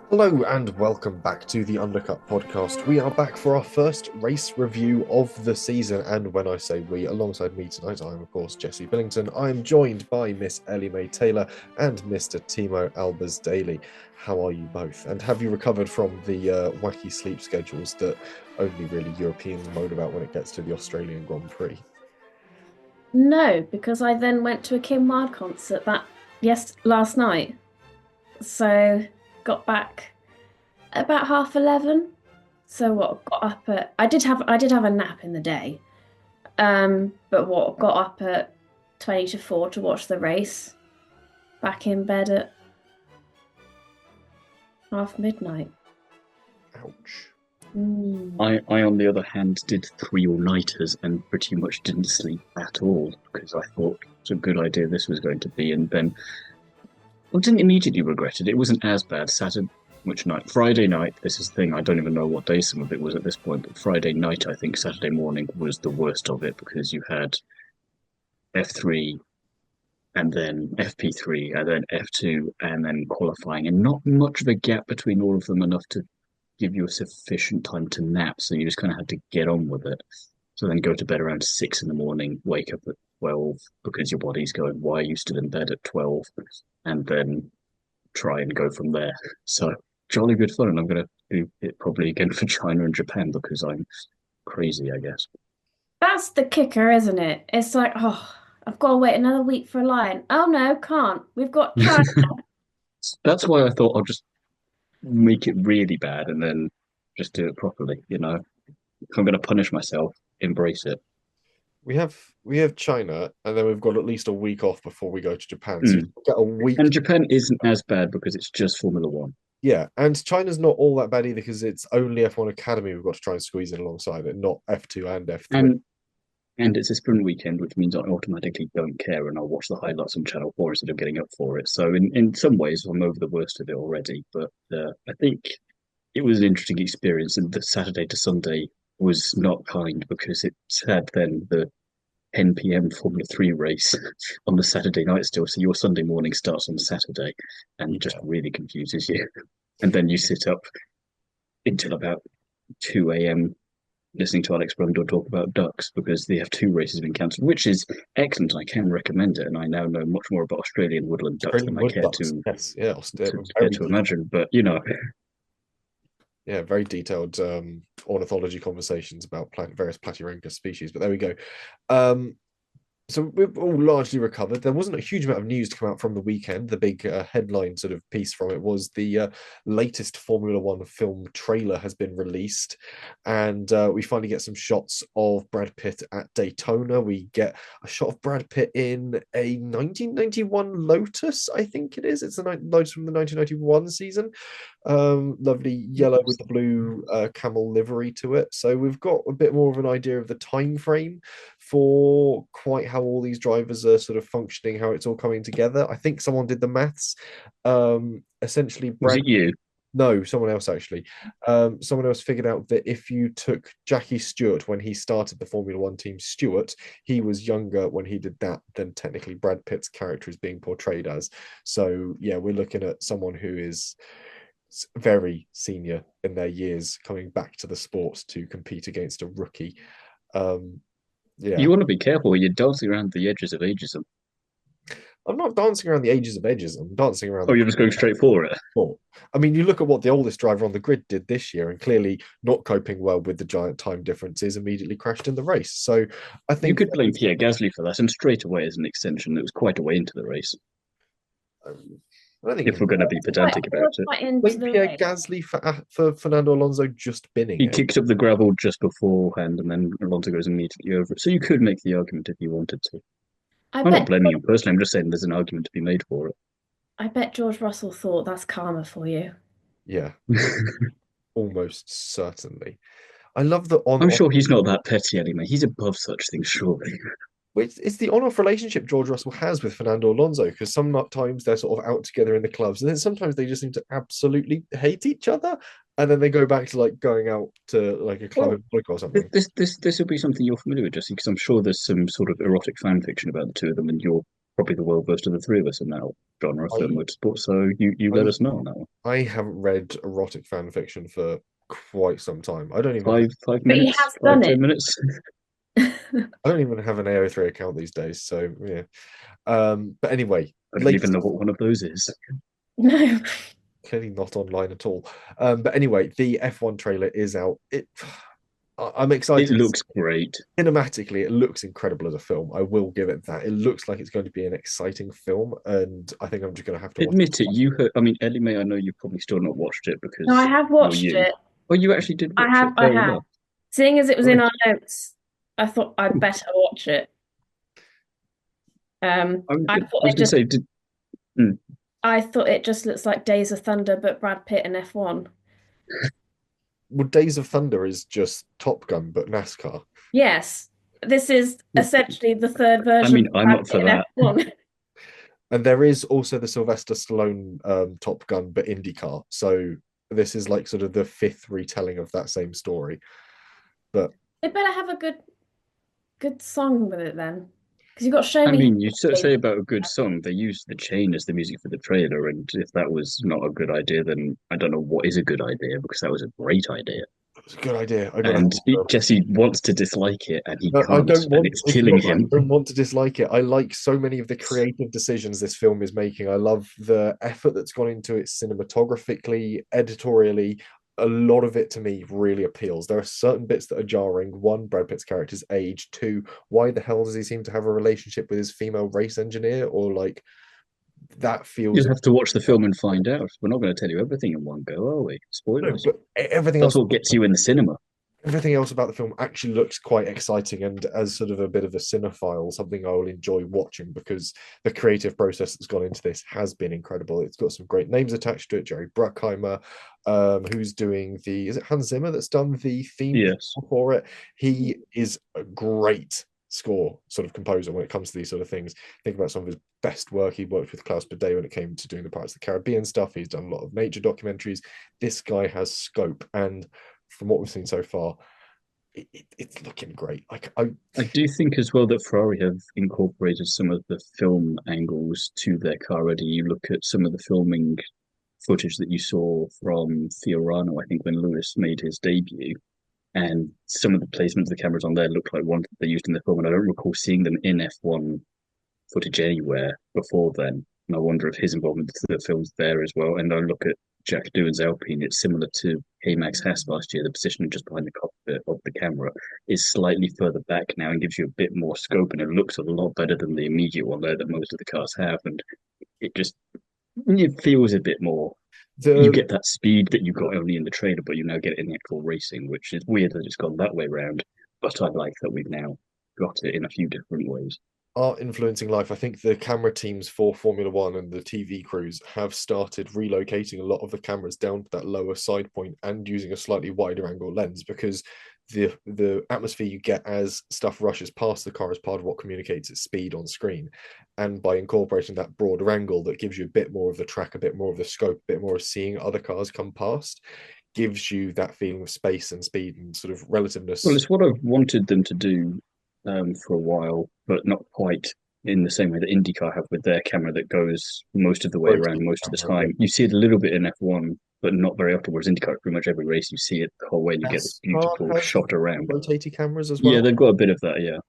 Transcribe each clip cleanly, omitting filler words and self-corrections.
Hello and welcome back to the Undercut podcast. We are back for our first race review of the season, and when I say we, alongside me tonight, I am of course Jesse Billington. I am joined by Miss Ellie-May Taylor and Mr. Timo Albers Daly. How are you both? And have you recovered from the wacky sleep schedules that only really Europeans moan about when it gets to the Australian Grand Prix? No, because I then went to a Kim Wilde concert last night. So got back at about 11:30. So what got up at I did have a nap in the day. But what got up at 20 to 4 to watch the race. Back in bed at half midnight. Ouch. I, on the other hand, did three all-nighters and pretty much didn't sleep at all because I thought it was a good idea this was going to be, and then I didn't immediately regret it. It wasn't as bad. Friday night. This is the thing. I don't even know what day some of it was at this point, but Friday night, I think Saturday morning was the worst of it because you had F3 and then FP3 and then F2 and then qualifying, and not much of a gap between all of them enough to give you a sufficient time to nap. So you just kind of had to get on with it. So then go to bed around 6 in the morning, wake up at 12 because your body's going, why are you still in bed at 12? And then try and go from there. So jolly good fun. And I'm going to do it probably again for China and Japan because I'm crazy, I guess. That's the kicker, isn't it? It's like, oh, I've got to wait another week for a lion. Oh no, can't. We've got China. That's why I thought I'll just make it really bad and then just do it properly. If I'm going to punish myself, embrace it. We have China, and then we've got at least a week off before we go to Japan. So you Mm. get a week. And Japan isn't as bad because it's just Formula One. Yeah, and China's not all that bad either because it's only F1 Academy we've got to try and squeeze in alongside it, not F2 and F3. And it's a sprint weekend, which means I automatically don't care and I'll watch the highlights on Channel 4 instead of getting up for it. So in some ways, I'm over the worst of it already. But I think it was an interesting experience. And the Saturday to Sunday was not kind because it had then the 10 p.m. Formula 3 race on the Saturday night still. So your Sunday morning starts on Saturday and it just really confuses you. And then you sit up until about 2 a.m. listening to Alex Brundle talk about ducks because the F2 race has been cancelled, which is excellent. I can recommend it, and I now know much more about Australian woodland ducks than Australian I wood care ducks. Yes, yeah, care to imagine. But yeah, very detailed ornithology conversations about various Platyrangus species. But there we go. Um, so we've all largely recovered. There wasn't a huge amount of news to come out from the weekend. The big headline sort of piece from it was the latest Formula One film trailer has been released, and we finally get some shots of Brad Pitt at Daytona. We get a shot of Brad Pitt in a 1991 Lotus, I think it is. It's the Lotus from the 1991 season. Lovely yellow with the blue camel livery to it. So we've got a bit more of an idea of the time frame for quite how all these drivers are sort of functioning, how it's all coming together. I think someone did the maths. Essentially, was it you? no, someone else actually. Someone else figured out that if you took Jackie Stewart when he started the Formula One team, Stewart, he was younger when he did that than technically Brad Pitt's character is being portrayed as. So yeah, we're looking at someone who is very senior in their years coming back to the sport to compete against a rookie. Yeah, You want to be careful. You're dancing around the edges of ageism. I'm not dancing around the ages of edges. I'm dancing around Oh, the you're just going straight for it. sport. I mean, you look at what the oldest driver on the grid did this year, and clearly not coping well with the giant time differences, immediately crashed in the race. So I You think could blame Pierre Gasly for that, and straight away as an extension, it was quite a way into the race. I don't think If we're going to be pedantic about it, Quite into blame the Pierre race. Gasly for Fernando Alonso just binning he it. kicked up the gravel just beforehand, and then Alonso goes immediately over it. So you could make the argument if you wanted to. I I'm not bet blaming him personally. I'm just saying there's an argument to be made for I bet George Russell thought that's karma for you. Yeah, it. almost certainly. I love the I'm sure he's not that petty anyway. He's above such things, surely. it's the on-off relationship George Russell has with Fernando Alonso because sometimes they're sort of out together in the clubs, and then sometimes they just seem to absolutely hate each other, and then they go back to like going out to like a club Well, in Monaco or something. this will be something you're familiar with, Jesse, because I'm sure there's some sort of erotic fan fiction about the two of them, and you're probably the well versed of the three of us in that genre for I, motorsport. So you let I, us know on that one. I haven't read erotic fan fiction for quite some time. Five But he minutes, has five, done it. 10 minutes. I don't even have an AO3 account these days. So yeah. But anyway, I don't even latest know what one of those is. No. clearly not online at all. But anyway, the F1 trailer is out. I'm It excited. looks great. Cinematically, it looks incredible as a film. I will give it that. It looks like it's going to be an exciting film, and I think I'm just going to have to watch Admit it, it. you heard. I mean, Ellie-May, I know you've probably still not watched it No, I because, have well, watched you. it. Oh, you actually did watch it. I Fair have. enough. Seeing as it was in Right. our notes, I thought I'd better watch it. I thought I was it going to just say, did. Mm. I thought it just looks like Days of Thunder, but Brad Pitt and F1. Well, Days of Thunder is just Top Gun, but NASCAR. Yes, this is essentially the third I version mean, of I'm Brad up for Pitt and that. F1. And there is also the Sylvester Stallone Top Gun, but IndyCar. So this is like sort of the fifth retelling of that same story. But They better have a good song with it then, because you've got Show I Me. mean, you say about a good song, they used The Chain as the music for the trailer, and if that was not a good idea, then I don't know what is a good idea because that was a great idea. it's a good idea. I got to have And a look. Jesse wants to dislike it, and he No, I can't, don't and want. it's It's killing not that him. I don't want to dislike it. I like so many of the creative decisions this film is making. I love the effort that's gone into it cinematographically, editorially. A lot of it to me really appeals. There are certain bits that are jarring. One, Brad Pitt's character's age. Two, why the hell does he seem to have a relationship with his female race engineer? Or like that feels You'll have to watch the film and find out. We're not going to tell you everything in one go, are we? no, Spoilers. but everything That's else what gets you in the cinema. everything else about the film actually looks quite exciting, and as sort of a bit of a cinephile, something I will enjoy watching because the creative process that's gone into this has been incredible. It's got some great names attached to it. Jerry Bruckheimer, who's doing is it Hans Zimmer that's done the theme Yes. for it? He is a great score sort of composer when it comes to these sort of things. Think about some of his best work. He worked with Klaus Bede when it came to doing the Pirates of the Caribbean stuff. He's done a lot of nature documentaries. This guy has scope, and from what we've seen so far, it's looking great. I do think as well that Ferrari have incorporated some of the film angles to their car already. You look at some of the filming footage that you saw from Fiorano, I think, when Lewis made his debut, and some of the placement of the cameras on there look like one that they used in the film, and I don't recall seeing them in F1 footage anywhere before then. And I wonder if his involvement in the film's there as well. And I look at Jack Doohan's Alpine, it's similar to K-Max Haas last year. The positioning just behind the cockpit of the camera is slightly further back now and gives you a bit more scope, and it looks a lot better than the immediate one there that most of the cars have. And it feels a bit more. You the get that speed that you got only in the trailer, but you now get it in the actual racing, which is weird that it's gone that way round. But I like that we've now got it in a few different ways. art influencing life. I think the camera teams for Formula One and the TV crews have started relocating a lot of the cameras down to that lower side point and using a slightly wider angle lens because the atmosphere you get as stuff rushes past the car is part of what communicates its speed on screen. And by incorporating that broader angle that gives you a bit more of the track, a bit more of the scope, a bit more of seeing other cars come past, gives you that feeling of space and speed and sort of Well, relativeness. it's what I've wanted them to do for a while, but not quite in the same way that IndyCar have with their camera that goes most of the way around most of the time. You see it a little bit in F1, but not very often. Whereas IndyCar, pretty much every race, you see it the whole way and you get this NASCAR beautiful has shot around. rotating cameras as Yeah, well. they've got a bit of that, yeah.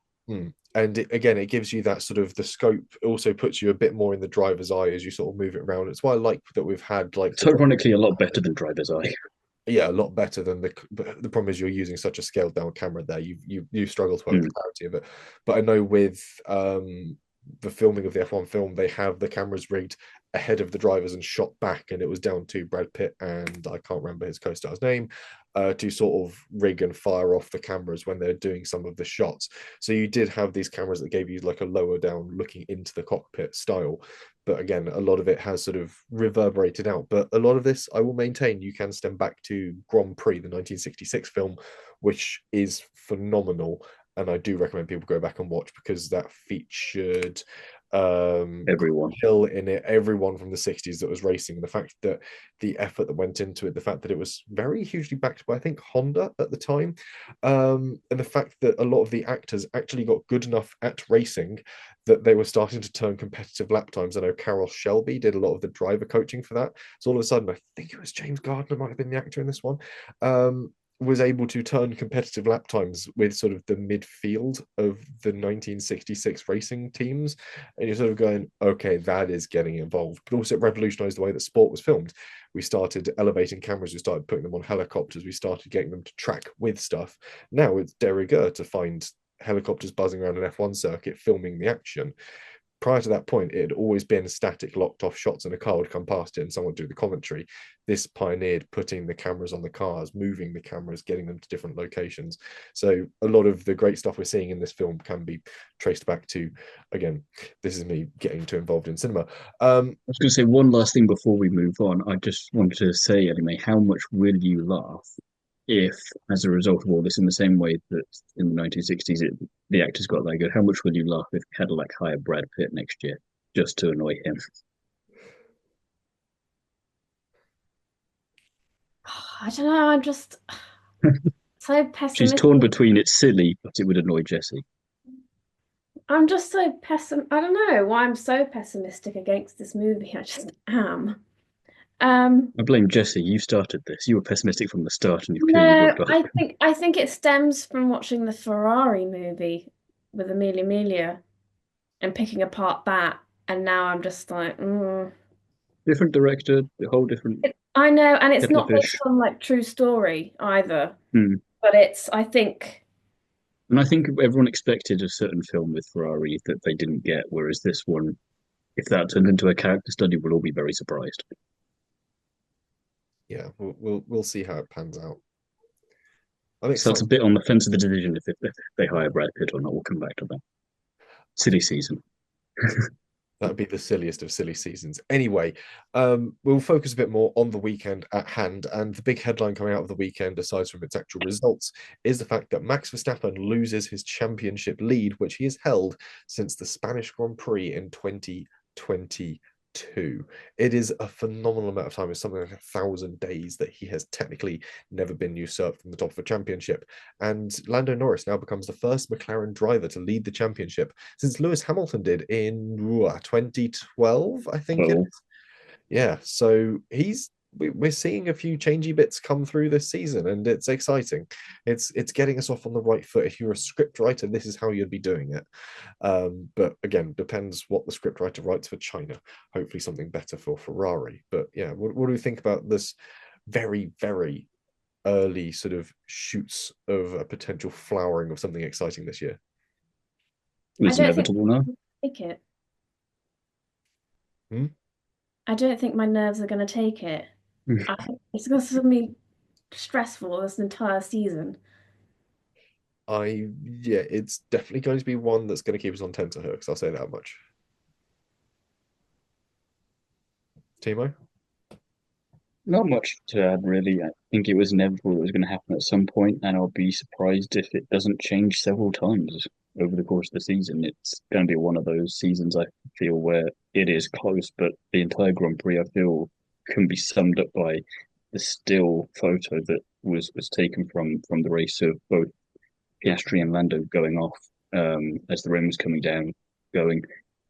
And again, it gives you that sort of the scope. It also puts you a bit more in the driver's eye as you sort of move it around. It's why I like that we've had like It's ironically a lot better than driver's eye. yeah, a lot better than but the problem is you're using such a scaled down camera there. You struggle to work the clarity of it. But I know with the filming of the F1 film, they have the cameras rigged ahead of the drivers and shot back, and it was down to Brad Pitt and I can't remember his co-star's name to sort of rig and fire off the cameras when they're doing some of the shots. So you did have these cameras that gave you like a lower down looking into the cockpit style. But again, a lot of it has sort of reverberated out. But a lot of this, I will maintain, you can stem back to Grand Prix, the 1966 film, which is phenomenal. And I do recommend people go back and watch because that featured Everyone. Hill in it, everyone from the 60s that was racing, the fact that the effort that went into it, the fact that it was very hugely backed by, I think, Honda at the time, and the fact that a lot of the actors actually got good enough at racing that they were starting to turn competitive lap times. I know Carroll Shelby did a lot of the driver coaching for that. So all of a sudden, I think it was James Gardner might have been the actor in this one. Was able to turn competitive lap times with sort of the midfield of the 1966 racing teams. And you're sort of going, okay, that is getting involved. But also it revolutionized the way that sport was filmed. We started elevating cameras, we started putting them on helicopters, we started getting them to track with stuff. Now it's de rigueur to find helicopters buzzing around an F1 circuit filming the action. Prior to that point, it had always been static, locked off shots, and a car would come past it and someone would do the commentary. This pioneered putting the cameras on the cars, moving the cameras, getting them to different locations. So a lot of the great stuff we're seeing in this film can be traced back to, again, this is me getting too involved in cinema. I was going to say one last thing before we move on. I just wanted to say, Ellie-May, how much will you laugh if, as a result of all this, in the same way that in the 1960s the actors got that good, how much will you laugh if Cadillac hire Brad Pitt next year just to annoy him? I don't know. I'm just so She's pessimistic. torn between it's silly, but it would annoy Jesse. I'm just so I don't know why I'm so pessimistic against this movie. I just am. I blame Jesse. You started this. You were pessimistic from the start, and you've clearly No, worked up. I think it stems from watching the Ferrari movie with Amelia and picking apart that, and now I'm just like, Different director, a whole different I know, and it's kettle of not based fish. on like true story either, Hmm. but I think, And I think everyone expected a certain film with Ferrari that they didn't get, whereas this one, if that turned into a character study, we'll all be very surprised. Yeah, we'll see how it pans out. I'm So that's a excited. bit on the fence of the decision if they hire Brad Pitt or not. We'll come back to that. Silly season. That would be the silliest of silly seasons. Anyway, we'll focus a bit more on the weekend at hand. And the big headline coming out of the weekend, aside from its actual results, is the fact that Max Verstappen loses his championship lead, which he has held since the Spanish Grand Prix in 2022. It is a phenomenal amount of time. It's something like 1,000 days that he has technically never been usurped from the top of a championship. And Lando Norris now becomes the first McLaren driver to lead the championship since Lewis Hamilton did in 2012, I think it Well, is. Yeah, so we're seeing a few changey bits come through this season, and it's exciting. It's getting us off on the right foot. If you're a script writer, this is how you'd be doing it. But again, depends what the script writer writes for China. Hopefully, something better for Ferrari. But yeah, what do we think about this very, very early sort of shoots of a potential flowering of something exciting this year? I it's don't think inevitable now. I can take it. Hmm? I don't think my nerves are going to take it. I think it's going to be stressful this entire season. Yeah, it's definitely going to be one that's going to keep us on tenterhooks. I'll say that much. Timo? Not much to add, really. I think it was inevitable it was going to happen at some point, and I'll be surprised if it doesn't change several times over the course of the season. It's going to be one of those seasons I feel where it is close, but the entire Grand Prix I feel can be summed up by the still photo that was taken from the race of both Piastri and Lando going off as the rain was coming down, going,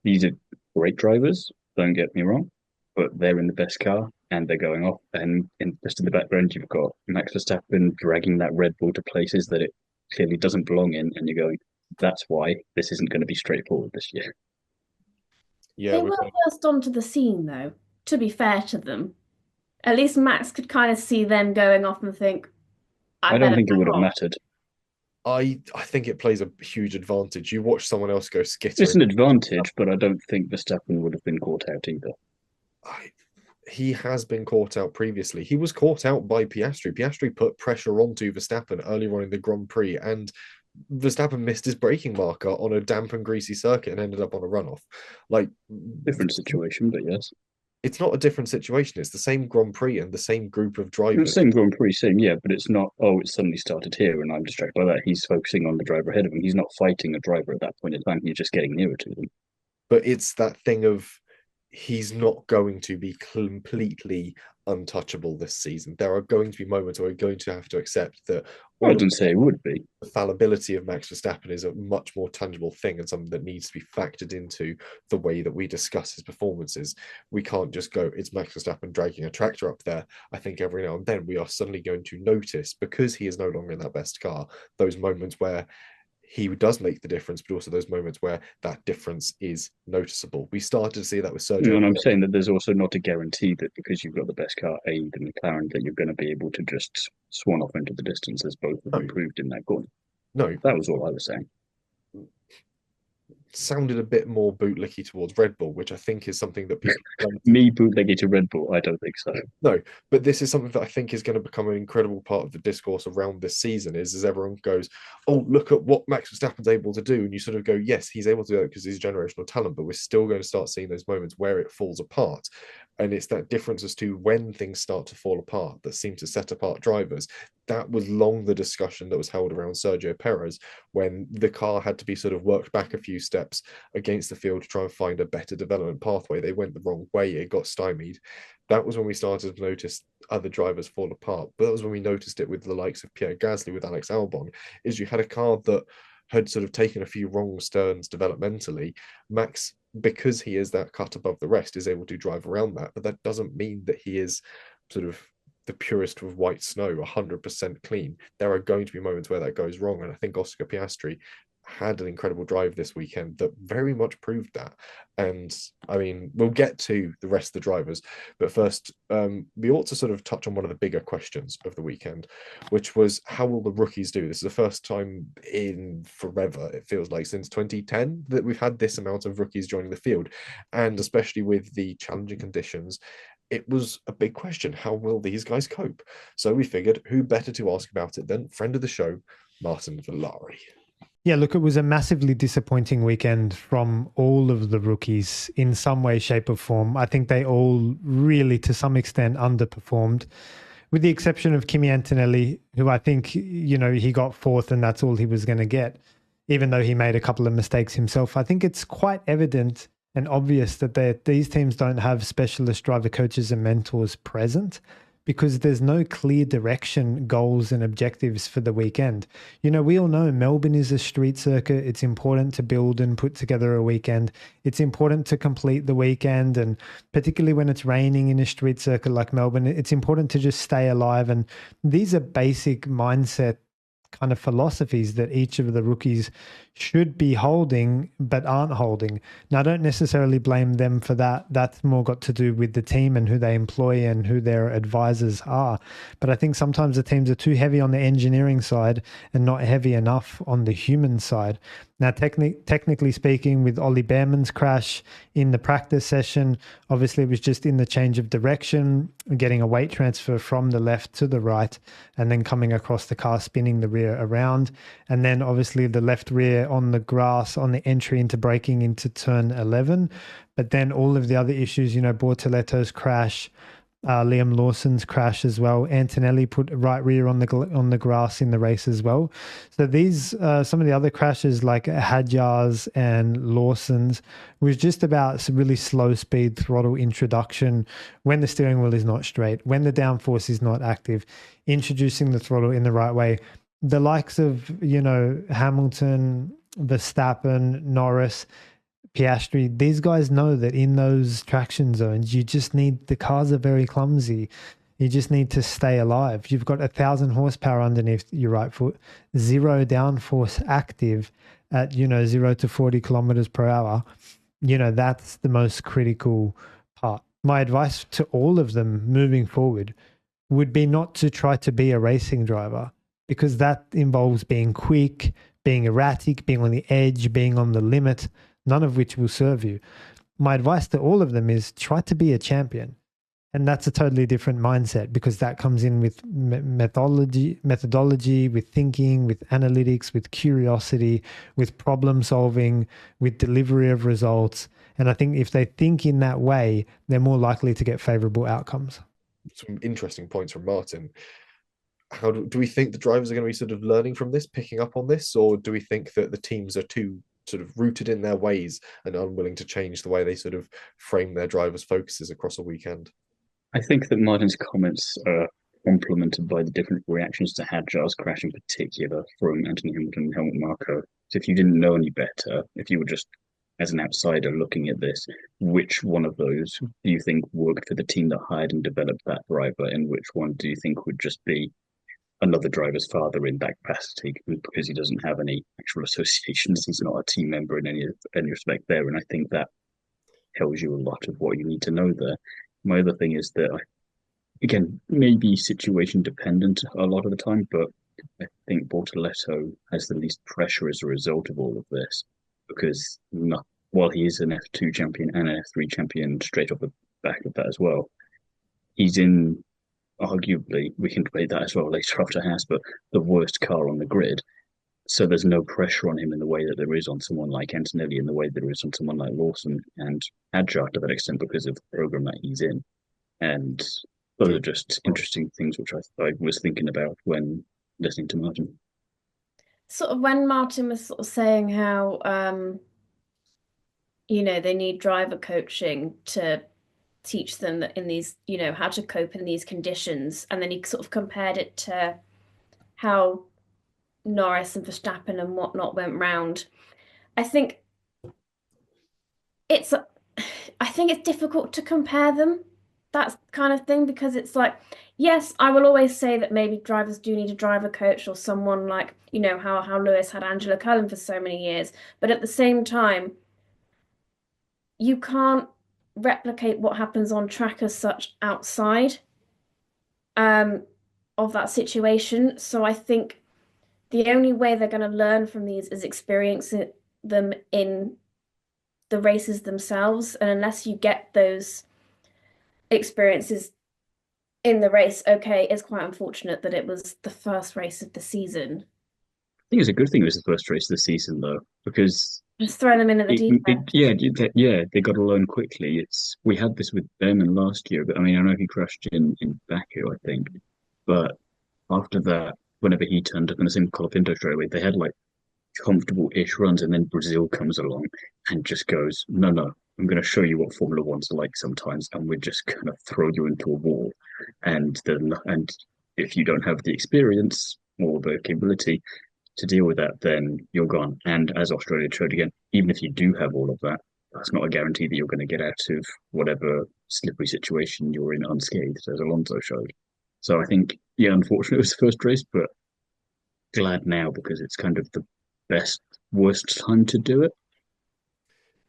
these are great drivers, don't get me wrong, but they're in the best car and they're going off. And just in the background, you've got Max Verstappen dragging that Red Bull to places that it clearly doesn't belong in. And you're going, that's why this isn't going to be straightforward this year. Yeah, They we've were got first onto the scene, though, to be fair to them. At least Max could kind of see them going off and think, I I don't better think it back would have off. mattered. I think it plays a huge advantage. You watch someone else go It's skittering. an advantage, but I don't think Verstappen would have been caught out either. I, he has been caught out previously. He was caught out by Piastri. Piastri put pressure onto Verstappen earlier on in the Grand Prix, and Verstappen missed his braking marker on a damp and greasy circuit and ended up on a runoff. Like, Different situation, but yes. it's not a different situation. It's the same Grand Prix and the same group of drivers. Same Grand Prix, same, yeah, but it's not, oh, it's suddenly started here and I'm distracted by that. He's focusing on the driver ahead of him. He's not fighting a driver at that point in time. He's just getting nearer to them. But it's that thing of he's not going to be completely untouchable this season. There are going to be moments where we're going to have to accept that I all of wouldn't say it would be. the fallibility of Max Verstappen is a much more tangible thing and something that needs to be factored into the way that we discuss his performances. We can't just go, it's Max Verstappen dragging a tractor up there. I think every now and then we are suddenly going to notice, because he is no longer in that best car, those moments where he does make the difference, but also those moments where that difference is noticeable. We started to see that with Sergio. And I'm saying that there's also not a guarantee that because you've got the best car, the McLaren, that you're going to be able to just swan off into the distance as both have improved in that corner. No, that was all I was saying. Sounded a bit more bootlicky towards Red Bull, which I think is something that people me bootleggy to Red Bull, I don't think so. No, but this is something that I think is going to become an incredible part of the discourse around this season, is as everyone goes, oh, look at what Max Verstappen's able to do, and you sort of go, yes, he's able to do that because he's a generational talent, but we're still going to start seeing those moments where it falls apart. And it's that difference as to when things start to fall apart that seem to set apart drivers. That was long the discussion that was held around Sergio Perez when the car had to be sort of worked back a few steps against the field to try and find a better development pathway. They went the wrong way, it got stymied. That was when we started to notice other drivers fall apart. But that was when we noticed it with the likes of Pierre Gasly, with Alex Albon, is you had a car that had sort of taken a few wrong turns developmentally. Max, because he is that cut above the rest, is able to drive around that. But that doesn't mean that he is sort of the purest of white snow, 100% clean. There are going to be moments where that goes wrong. And I think Oscar Piastri had an incredible drive this weekend that very much proved that. And I mean, we'll get to the rest of the drivers, but first, we ought to sort of touch on one of the bigger questions of the weekend, which was how will the rookies do? This is the first time in forever, it feels like, since 2010 that we've had this amount of rookies joining the field, and especially with the challenging conditions. It was a big question. How will these guys cope? So we figured who better to ask about it than friend of the show, Martin Villari. Yeah, look, it was a massively disappointing weekend from all of the rookies in some way, shape, or form. I think they all really, to some extent, underperformed, with the exception of Kimi Antonelli, who I think, he got fourth and that's all he was going to get, even though he made a couple of mistakes himself. I think it's quite evident and obvious that these teams don't have specialist driver coaches and mentors present, because there's no clear direction, goals and objectives for the weekend. We all know Melbourne is a street circuit. It's important to build and put together a weekend. It's important to complete the weekend, and particularly when it's raining in a street circuit like Melbourne, it's important to just stay alive. And these are basic mindset kind of philosophies that each of the rookies should be holding but aren't holding. Now, I don't necessarily blame them for that. That's more got to do with the team and who they employ and who their advisors are. But I think sometimes the teams are too heavy on the engineering side and not heavy enough on the human side. Now, technically speaking, with Ollie Behrman's crash in the practice session, obviously it was just in the change of direction, getting a weight transfer from the left to the right, and then coming across the car, spinning the rear around. And then obviously the left rear on the grass on the entry into braking into turn 11. But then all of the other issues, Bortoletto's crash, Liam Lawson's crash as well. Antonelli put right rear on the grass in the race as well. So these some of the other crashes like Hadjar's and Lawson's was just about really slow speed throttle introduction when the steering wheel is not straight, when the downforce is not active, introducing the throttle in the right way. The likes of Hamilton, Verstappen, Norris, Piastri, these guys know that in those traction zones, the cars are very clumsy. You just need to stay alive. You've got 1,000 horsepower underneath your right foot, zero downforce active at, 0 to 40 kilometers per hour. That's the most critical part. My advice to all of them moving forward would be not to try to be a racing driver, because that involves being quick, being erratic, being on the edge, being on the limit, none of which will serve you. My advice to all of them is try to be a champion. And that's a totally different mindset, because that comes in with methodology, with thinking, with analytics, with curiosity, with problem solving, with delivery of results. And I think if they think in that way, they're more likely to get favorable outcomes. Some interesting points from Martin. How do we think the drivers are going to be sort of learning from this, picking up on this, or do we think that the teams are too sort of rooted in their ways and unwilling to change the way they sort of frame their drivers' focuses across a weekend. I think that Martin's comments are complemented by the different reactions to Hadjar's crash in particular from Anthony Hamilton and Helmut Marko. So if you didn't know any better, if you were just as an outsider looking at this, which one of those do you think worked for the team that hired and developed that driver, and which one do you think would just be another driver's father in that capacity because he doesn't have any actual associations? He's not a team member in any respect there, and I think that tells you a lot of what you need to know there. My other thing is that again, maybe situation dependent a lot of the time, but I think Bortoletto has the least pressure as a result of all of this because while he is an F2 champion and an F3 champion straight off the back of that as well, he's in, arguably, we can debate that as well later after Haas, but the worst car on the grid. So there's no pressure on him in the way that there is on someone like Antonelli, in the way that there is on someone like Lawson and Hadjar to that extent because of the program that he's in. And those are just interesting things which I was thinking about when listening to Martin. Sort of when Martin was sort of saying how, they need driver coaching to teach them that in these, how to cope in these conditions. And then he sort of compared it to how Norris and Verstappen and whatnot went round. I think it's difficult to compare them, that kind of thing, because it's like, yes, I will always say that maybe drivers do need a driver coach or someone like, how Lewis had Angela Cullen for so many years. But at the same time, you can't replicate what happens on track as such outside of that situation. So I think the only way they're going to learn from these is experiencing them in the races themselves. And unless you get those experiences in the race, okay, it's quite unfortunate that it was the first race of the season. I think it's a good thing it was the first race of the season, though, because just throw them in at the deep end. They got to learn quickly. We had this with Behrman last year, but I mean, I know he crashed in Baku, I think, but after that, whenever he turned up in the same Colapinto straight away, they had like comfortable-ish runs, and then Brazil comes along and just goes, no, I'm going to show you what Formula One's like sometimes, and we're just going to throw you into a wall. And if you don't have the experience or the capability to deal with that, then you're gone. And as Australia showed again, even if you do have all of that, that's not a guarantee that you're going to get out of whatever slippery situation you're in unscathed, as Alonso showed. So I think, unfortunately it was the first race, but glad now because it's kind of the worst time to do it.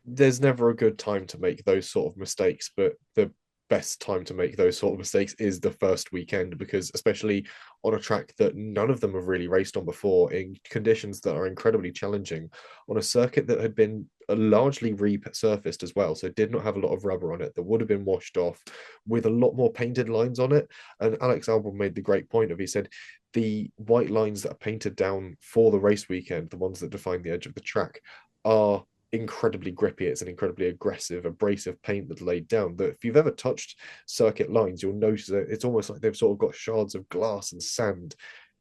There's never a good time to make those sort of mistakes, but the best time to make those sort of mistakes is the first weekend, because especially on a track that none of them have really raced on before, in conditions that are incredibly challenging, on a circuit that had been largely resurfaced as well, so it did not have a lot of rubber on it, that would have been washed off, with a lot more painted lines on it. And Alex Albon made the great point he said the white lines that are painted down for the race weekend, the ones that define the edge of the track, are incredibly grippy. It's an incredibly aggressive, abrasive paint that's laid down, that if you've ever touched circuit lines, you'll notice that it's almost like they've sort of got shards of glass and sand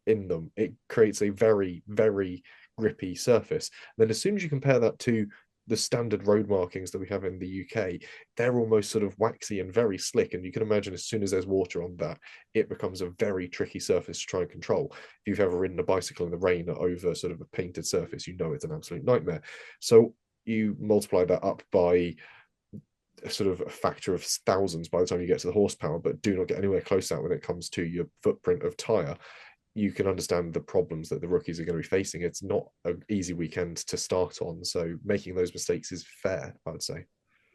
in them. It creates a very, very grippy surface. Then as soon as you compare that to the standard road markings that we have in the UK, they're almost sort of waxy and very slick. And you can imagine as soon as there's water on that, it becomes a very tricky surface to try and control. If you've ever ridden a bicycle in the rain over sort of a painted surface, it's an absolute nightmare. So you multiply that up by a sort of a factor of thousands by the time you get to the horsepower, but do not get anywhere close to that when it comes to your footprint of tyre. You can understand the problems that the rookies are going to be facing. It's not an easy weekend to start on, so making those mistakes is fair, I would say.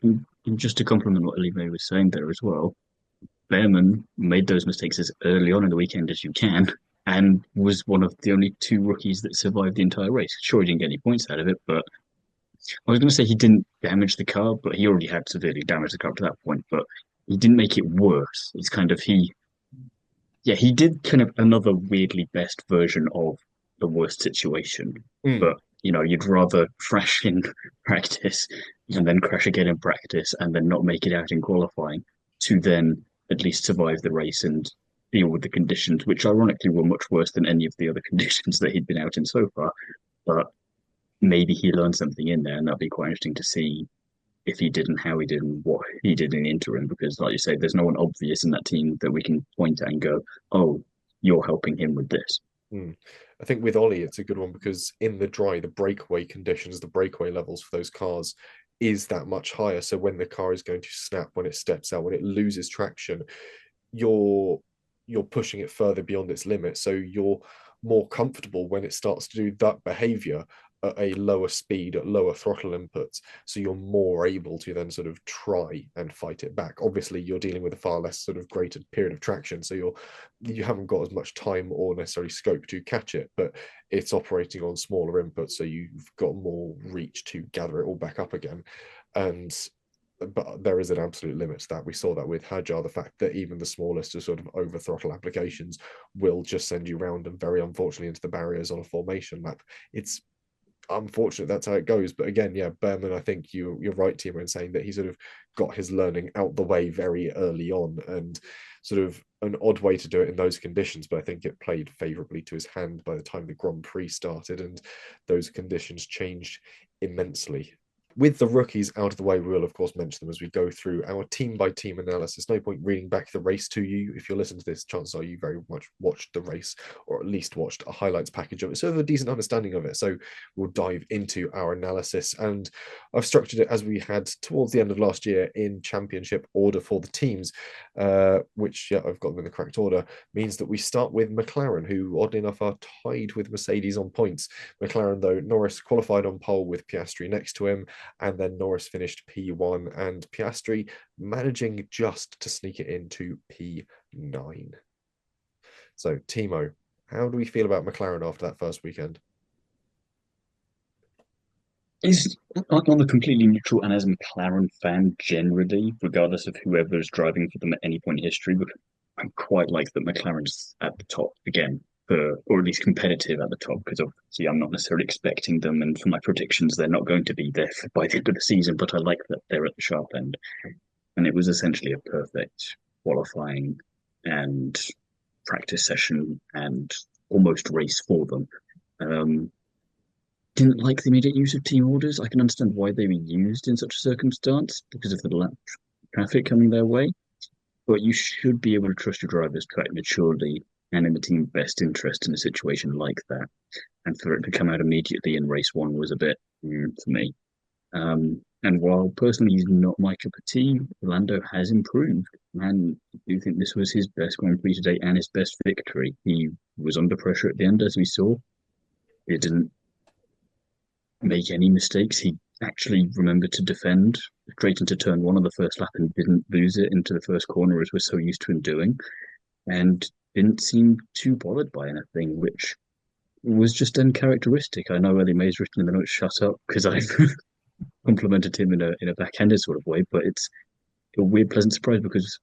And just to compliment what Ellie-May was saying there as well, Behrman made those mistakes as early on in the weekend as you can, and was one of the only two rookies that survived the entire race. Sure, he didn't get any points out of it, but I was going to say he didn't damage the car, but he already had severely damaged the car up to that point, but he didn't make it worse. It's kind of he did kind of another weirdly best version of the worst situation. But, you'd rather crash in practice and then crash again in practice and then not make it out in qualifying to then at least survive the race and deal with the conditions, which ironically were much worse than any of the other conditions that he'd been out in so far. But maybe he learned something in there, and that'd be quite interesting to see if he did and how he did and what he did in the interim. Because, like you say, there's no one obvious in that team that we can point at and go, "Oh, you're helping him with this." Mm. I think with Ollie, it's a good one because in the dry, the breakaway conditions, the breakaway levels for those cars is that much higher. So when the car is going to snap, when it steps out, when it loses traction, you're pushing it further beyond its limit. So you're more comfortable when it starts to do that behavior at a lower speed, at lower throttle inputs. So you're more able to then sort of try and fight it back. Obviously, you're dealing with a far less sort of greater period of traction. So you haven't got as much time or necessarily scope to catch it, but it's operating on smaller inputs. So you've got more reach to gather it all back up again. And but there is an absolute limit to that. We saw that with Hajar, the fact that even the smallest of sort of over throttle applications will just send you round and very unfortunately into the barriers on a formation lap. It's unfortunate that's how it goes. But again, yeah, Berman, I think you're right, Timo, in saying that he sort of got his learning out the way very early on, and sort of an odd way to do it in those conditions. But I think it played favourably to his hand by the time the Grand Prix started, and those conditions changed immensely. With the rookies out of the way, we will, of course, mention them as we go through our team-by-team analysis. No point reading back the race to you. If you're listening to this, chances are you very much watched the race, or at least watched a highlights package of it, so have a decent understanding of it. So we'll dive into our analysis. And I've structured it as we had towards the end of last year in championship order for the teams, which, yeah, I've got them in the correct order, means that we start with McLaren, who, oddly enough, are tied with Mercedes on points. McLaren, though, Norris qualified on pole with Piastri next to him, and then Norris finished P1 and Piastri managing just to sneak it into P9. So, Timo, how do we feel about McLaren after that first weekend? Is on the completely neutral and as a McLaren fan generally, regardless of whoever is driving for them at any point in history, but I quite like that McLaren's at the top again, or at least competitive at the top, because obviously I'm not necessarily expecting them, and for my predictions, they're not going to be there by the end of the season, but I like that they're at the sharp end. And it was essentially a perfect qualifying and practice session and almost race for them. Didn't like the immediate use of team orders. I can understand why they were used in such a circumstance because of the traffic coming their way. But you should be able to trust your drivers to act maturely and in the team's best interest in a situation like that. And for it to come out immediately in race one was a bit for me. And while personally he's not my cup of tea, Lando has improved. And I do think this was his best Grand Prix today and his best victory. He was under pressure at the end, as we saw. He didn't make any mistakes. He actually remembered to defend straight into turn one on the first lap and didn't lose it into the first corner as we're so used to him doing, and didn't seem too bothered by anything, which was just uncharacteristic. I know Ellie-May's written in the notes, "Shut up," because I've complimented him in a backhanded sort of way, but it's a weird, pleasant surprise because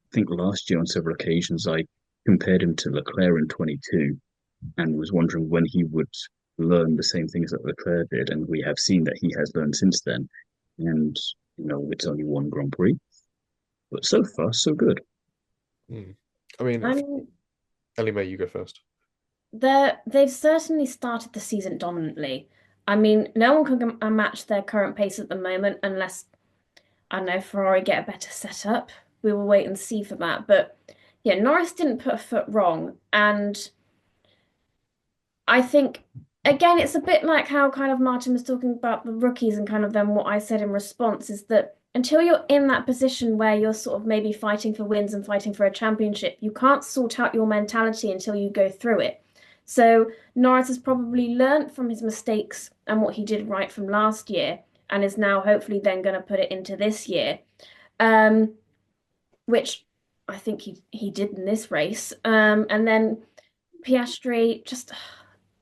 I think last year on several occasions I compared him to Leclerc in 22 and was wondering when he would learn the same things that Leclerc did, and we have seen that he has learned since then. And it's only one Grand Prix, but so far so good. I mean, Ellie-May, you go first. They've certainly started the season dominantly. I mean, no one can match their current pace at the moment unless, I don't know, Ferrari get a better setup. We will wait and see for that. But yeah, Norris didn't put a foot wrong. And I think, again, it's a bit like how kind of Martin was talking about the rookies and kind of then what I said in response is that until you're in that position where you're sort of maybe fighting for wins and fighting for a championship, you can't sort out your mentality until you go through it. So Norris has probably learnt from his mistakes and what he did right from last year and is now hopefully then going to put it into this year, which I think he did in this race. And then Piastri, just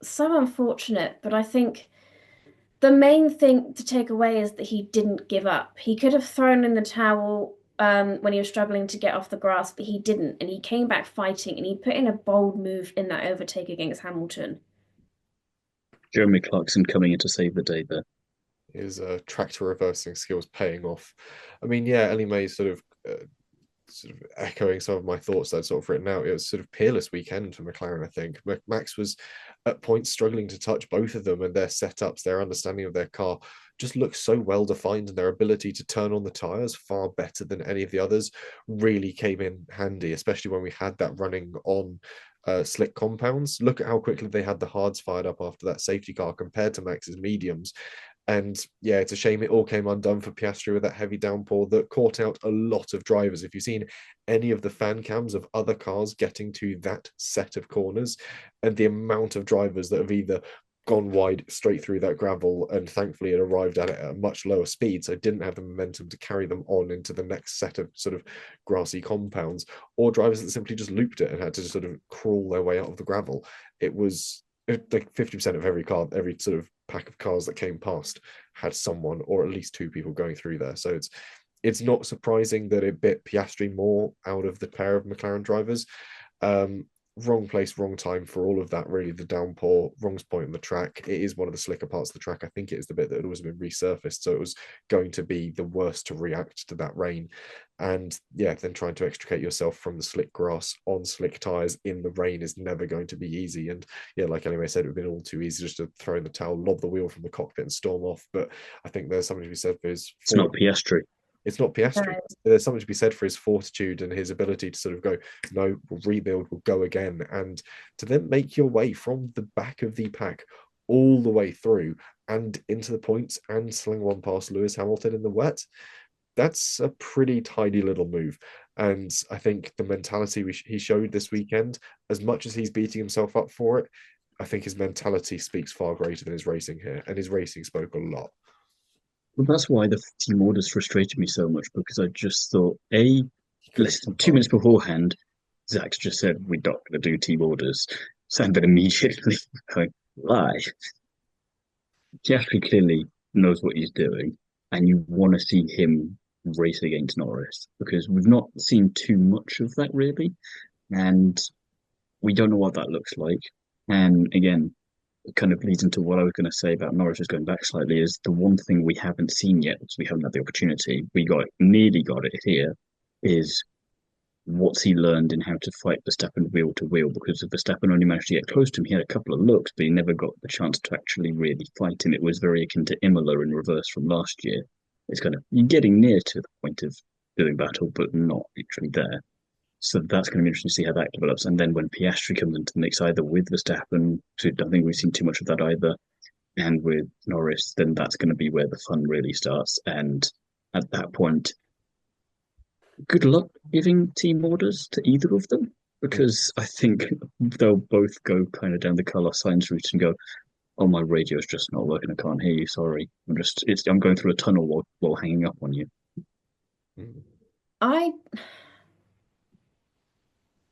so unfortunate, but I think the main thing to take away is that he didn't give up. He could have thrown in the towel when he was struggling to get off the grass, but he didn't. And he came back fighting and he put in a bold move in that overtake against Hamilton. Jeremy Clarkson coming in to save the day there. His tractor reversing skills paying off. I mean, yeah, Ellie-May sort of sort of echoing some of my thoughts that I'd sort of written out, it was sort of peerless weekend for McLaren, I think. Max was at points struggling to touch both of them, and their setups, their understanding of their car just looks so well defined, and their ability to turn on the tyres far better than any of the others really came in handy, especially when we had that running on slick compounds. Look at how quickly they had the hards fired up after that safety car compared to Max's mediums. And yeah, it's a shame it all came undone for Piastri with that heavy downpour that caught out a lot of drivers. If you've seen any of the fan cams of other cars getting to that set of corners, and the amount of drivers that have either gone wide straight through that gravel, and thankfully it arrived at it at a much lower speed, so didn't have the momentum to carry them on into the next set of sort of grassy compounds, or drivers that simply just looped it and had to just sort of crawl their way out of the gravel. It was like 50% of every car, every sort of pack of cars that came past had someone or at least two people going through there. So it's not surprising that it bit Piastri more out of the pair of McLaren drivers. Wrong place, wrong time for all of that, really. The downpour, wrong point on the track. It is one of the slicker parts of the track. I think it is the bit that had always been resurfaced, so it was going to be the worst to react to that rain. And yeah, then trying to extricate yourself from the slick grass on slick tyres in the rain is never going to be easy. And yeah, like Ellie-May said, it would have been all too easy just to throw in the towel, lob the wheel from the cockpit and storm off. But I think there's something to be said for his... It's not Piastri. It's not Piastri. There's something to be said for his fortitude and his ability to sort of go, no, we'll rebuild, we'll go again. And to then make your way from the back of the pack all the way through and into the points and sling one past Lewis Hamilton in the wet, that's a pretty tidy little move. And I think the mentality he showed this weekend, as much as he's beating himself up for it, I think his mentality speaks far greater than his racing here. And his racing spoke a lot. Well, that's why the team orders frustrated me so much, because I just thought, listen, 2 minutes beforehand, Zach's just said, we're not going to do team orders. So then immediately, going, lie. Jeffrey clearly knows what he's doing, and you want to see him race against Norris, because we've not seen too much of that, really. And we don't know what that looks like. And again, it kind of leads into what I was going to say about Norris, just going back slightly, is the one thing we haven't seen yet, because we haven't had the opportunity, nearly got it here, is what's he learned in how to fight Verstappen wheel to wheel, because if Verstappen only managed to get close to him, he had a couple of looks, but he never got the chance to actually really fight him. It was very akin to Imola in reverse from last year. It's kind of, you're getting near to the point of doing battle, but not actually there. So that's going to be interesting to see how that develops. And then when Piastri comes into the mix, either with Verstappen, so I don't think we've seen too much of that either, and with Norris, then that's going to be where the fun really starts. And at that point, good luck giving team orders to either of them, because I think they'll both go kind of down the Carlos Sainz route and go, oh, my radio's just not working, I can't hear you, sorry. I'm going through a tunnel while hanging up on you.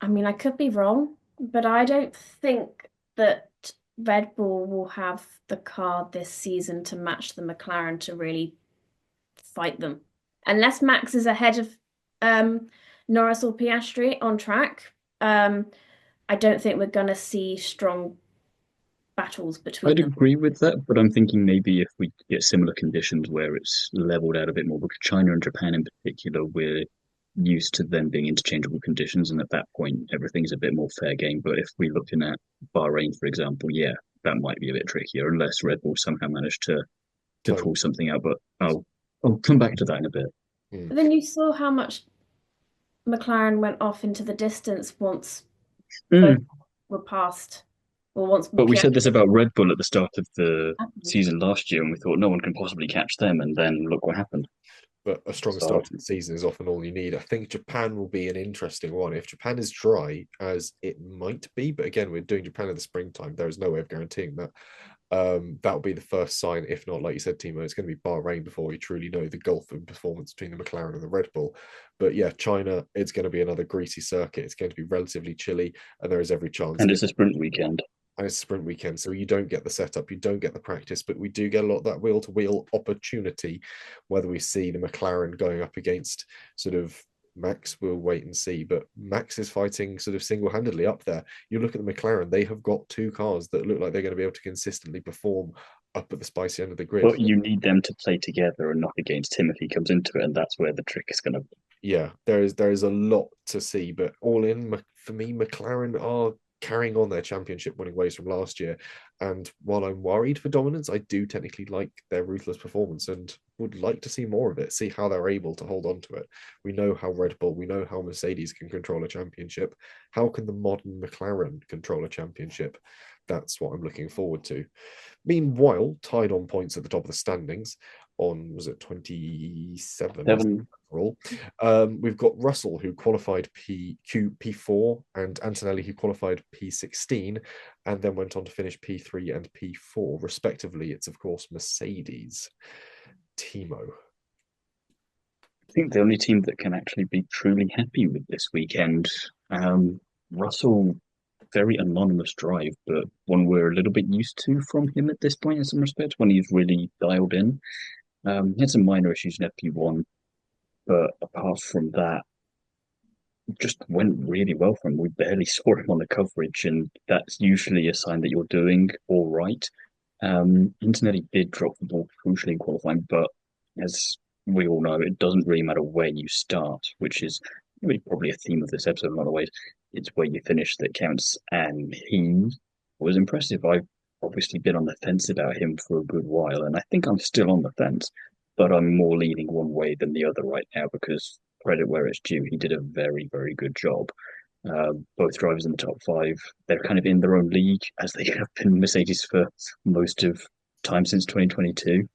I mean, I could be wrong, but I don't think that Red Bull will have the car this season to match the McLaren to really fight them. Unless Max is ahead of Norris or Piastri on track, I don't think we're going to see strong battles between them. I'd agree with that, but I'm thinking maybe if we get similar conditions where it's leveled out a bit more, because China and Japan in particular, we're used to them being interchangeable conditions, and at that point everything's a bit more fair game. But if we're looking at Bahrain, for example, yeah, that might be a bit trickier unless Red Bull somehow managed to pull something out. But I'll come back to that in a bit. But then you saw how much McLaren went off into the distance once both were passed. But we said this about Red Bull at the start of the season last year, and we thought no one can possibly catch them, and then look what happened. But a stronger start to the season is often all you need. I think Japan will be an interesting one. If Japan is dry, as it might be, but again, we're doing Japan in the springtime, there is no way of guaranteeing that. That'll be the first sign. If not, like you said, Timo, it's going to be Bahrain before we truly know the gulf in performance between the McLaren and the Red Bull. But yeah, China, it's going to be another greasy circuit. It's going to be relatively chilly, and there is every chance. And it's a sprint weekend. And it's a sprint weekend, so you don't get the setup, you don't get the practice, but we do get a lot of that wheel-to-wheel opportunity. Whether we see the McLaren going up against sort of Max, we'll wait and see. But Max is fighting sort of single-handedly up there. You look at the McLaren, they have got two cars that look like they're going to be able to consistently perform up at the spicy end of the grid. But you need them to play together and not against him if he comes into it, and that's where the trick is going to be. Yeah, there is a lot to see, but all in for me, McLaren are carrying on their championship winning ways from last year. And while I'm worried for dominance, I do technically like their ruthless performance and would like to see more of it, see how they're able to hold on to it. We know how Red Bull, we know how Mercedes can control a championship. How can the modern McLaren control a championship? That's what I'm looking forward to. Meanwhile, tied on points at the top of the standings, on was it 27 Seven. overall. We've got Russell who qualified P4 and Antonelli who qualified P16 and then went on to finish P3 and P4 respectively. It's of course Mercedes. Timo. I think the only team that can actually be truly happy with this weekend. Russell, very anonymous drive, but one we're a little bit used to from him at this point in some respects when he's really dialed in. He had some minor issues in FP1, but apart from that, just went really well for him. We barely saw him on the coverage, and that's usually a sign that you're doing all right. Antonelli did drop the ball crucially in qualifying, but as we all know, it doesn't really matter where you start, which is really probably a theme of this episode in a lot of ways. It's where you finish that counts, and he was impressive. I've obviously been on the fence about him for a good while, and I think I'm still on the fence, but I'm more leaning one way than the other right now because credit where it's due, he did a very, very good job. Both drivers in the top five, they're kind of in their own league as they have been Mercedes for most of time since 2022.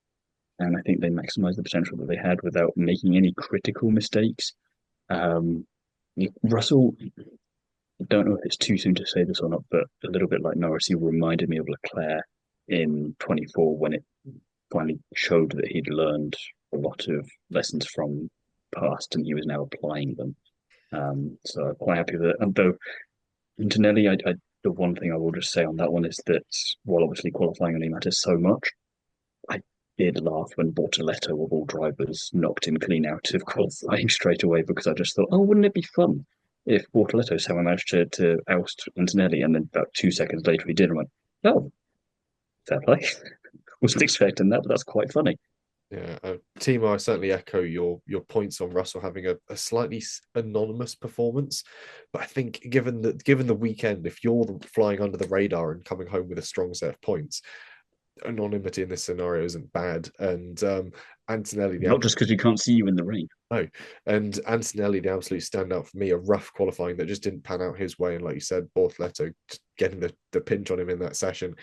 And I think they maximized the potential that they had without making any critical mistakes. Russell, I don't know if it's too soon to say this or not, but a little bit like Norris, he reminded me of Leclerc in 24 when it finally showed that he'd learned a lot of lessons from past and he was now applying them. So I'm quite happy with it. And though Antonelli, the one thing I will just say on that one is that while obviously qualifying only matters so much, I did laugh when Bortoletto of all drivers knocked him clean out of qualifying straight away because I just thought, oh, wouldn't it be fun if Bortoletto somehow managed to oust Antonelli and then about 2 seconds later he did and went, oh, fair play. Wasn't expecting that, but that's quite funny. Yeah, Timo, I certainly echo your points on Russell having a slightly anonymous performance, but I think given the weekend, if you're flying under the radar and coming home with a strong set of points, anonymity in this scenario isn't bad. And Antonelli, not just because we can't see you in the rain. No, and Antonelli, the absolute standout for me, a rough qualifying that just didn't pan out his way. And like you said, Bortoletto getting the pinch on him in that session.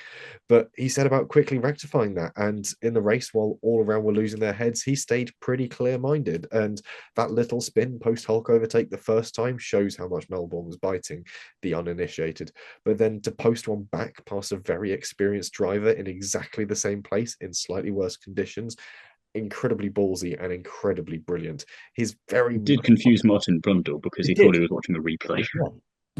But he said about quickly rectifying that. And in the race, while all around were losing their heads, he stayed pretty clear-minded. And that little spin post-Hulk overtake the first time shows how much Melbourne was biting the uninitiated. But then to post one back past a very experienced driver in exactly the same place in slightly worse conditions, incredibly ballsy and incredibly brilliant. He did confuse Martin Brundle because he thought he was watching a replay.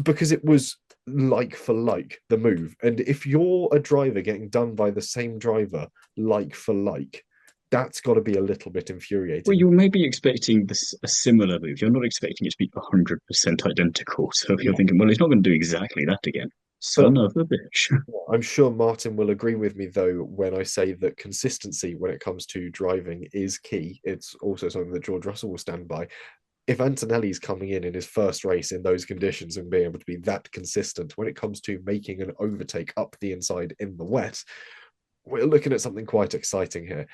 Because it was like for like the move. And if you're a driver getting done by the same driver like for like, that's got to be a little bit infuriating. Well, you're maybe expecting a similar move. You're not expecting it to be 100% identical. So you're thinking, well, he's not going to do exactly that again. Son of a bitch. I'm sure Martin will agree with me, though, when I say that consistency when it comes to driving is key. It's also something that George Russell will stand by. If Antonelli's coming in his first race in those conditions and being able to be that consistent when it comes to making an overtake up the inside in the wet, we're looking at something quite exciting here.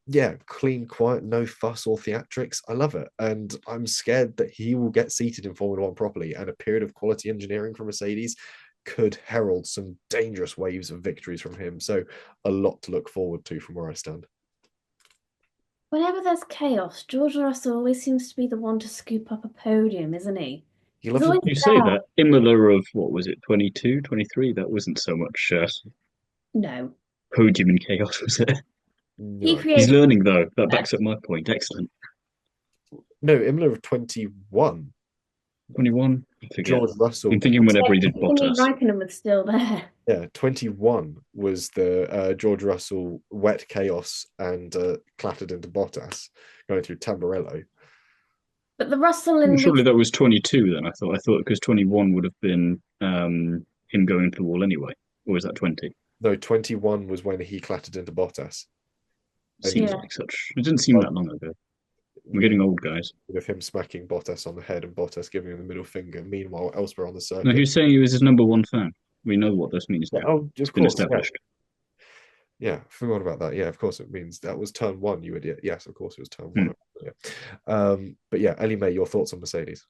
Yeah, clean, quiet, no fuss or theatrics. I love it. And I'm scared that he will get seated in Formula One properly, and a period of quality engineering from Mercedes could herald some dangerous waves of victories from him. So a lot to look forward to from where I stand. Whenever there's chaos, George Russell always seems to be the one to scoop up a podium, isn't he? You say that. Imola of, what was it, 22, 23? That wasn't so much no podium and chaos, was it? No. He's learning, though. That backs up my point. Excellent. No, Imola of 21. 21? I forget. George Russell. I'm thinking whenever he did Bottas. Raikkonen was still there. Yeah, 21 was the George Russell wet chaos and clattered into Bottas going through Tamburello. But the Russell and surely that was 22 then. I thought because 21 would have been him going into the wall anyway. Or was that 20? No, 21 was when he clattered into Bottas. Seems like such. It didn't seem that long ago. We're getting old, guys. With him smacking Bottas on the head and Bottas giving him the middle finger. Meanwhile, elsewhere on the No, he circuit, was saying he was his number one fan. We know what this means now. oh, It's of been course, yeah, established. yeah, forgot about that. Yeah, of course, it means that was turn one, you idiot. Yes, of course, it was turn Hmm. one. Yeah. But yeah, Ellie-May, your thoughts on Mercedes?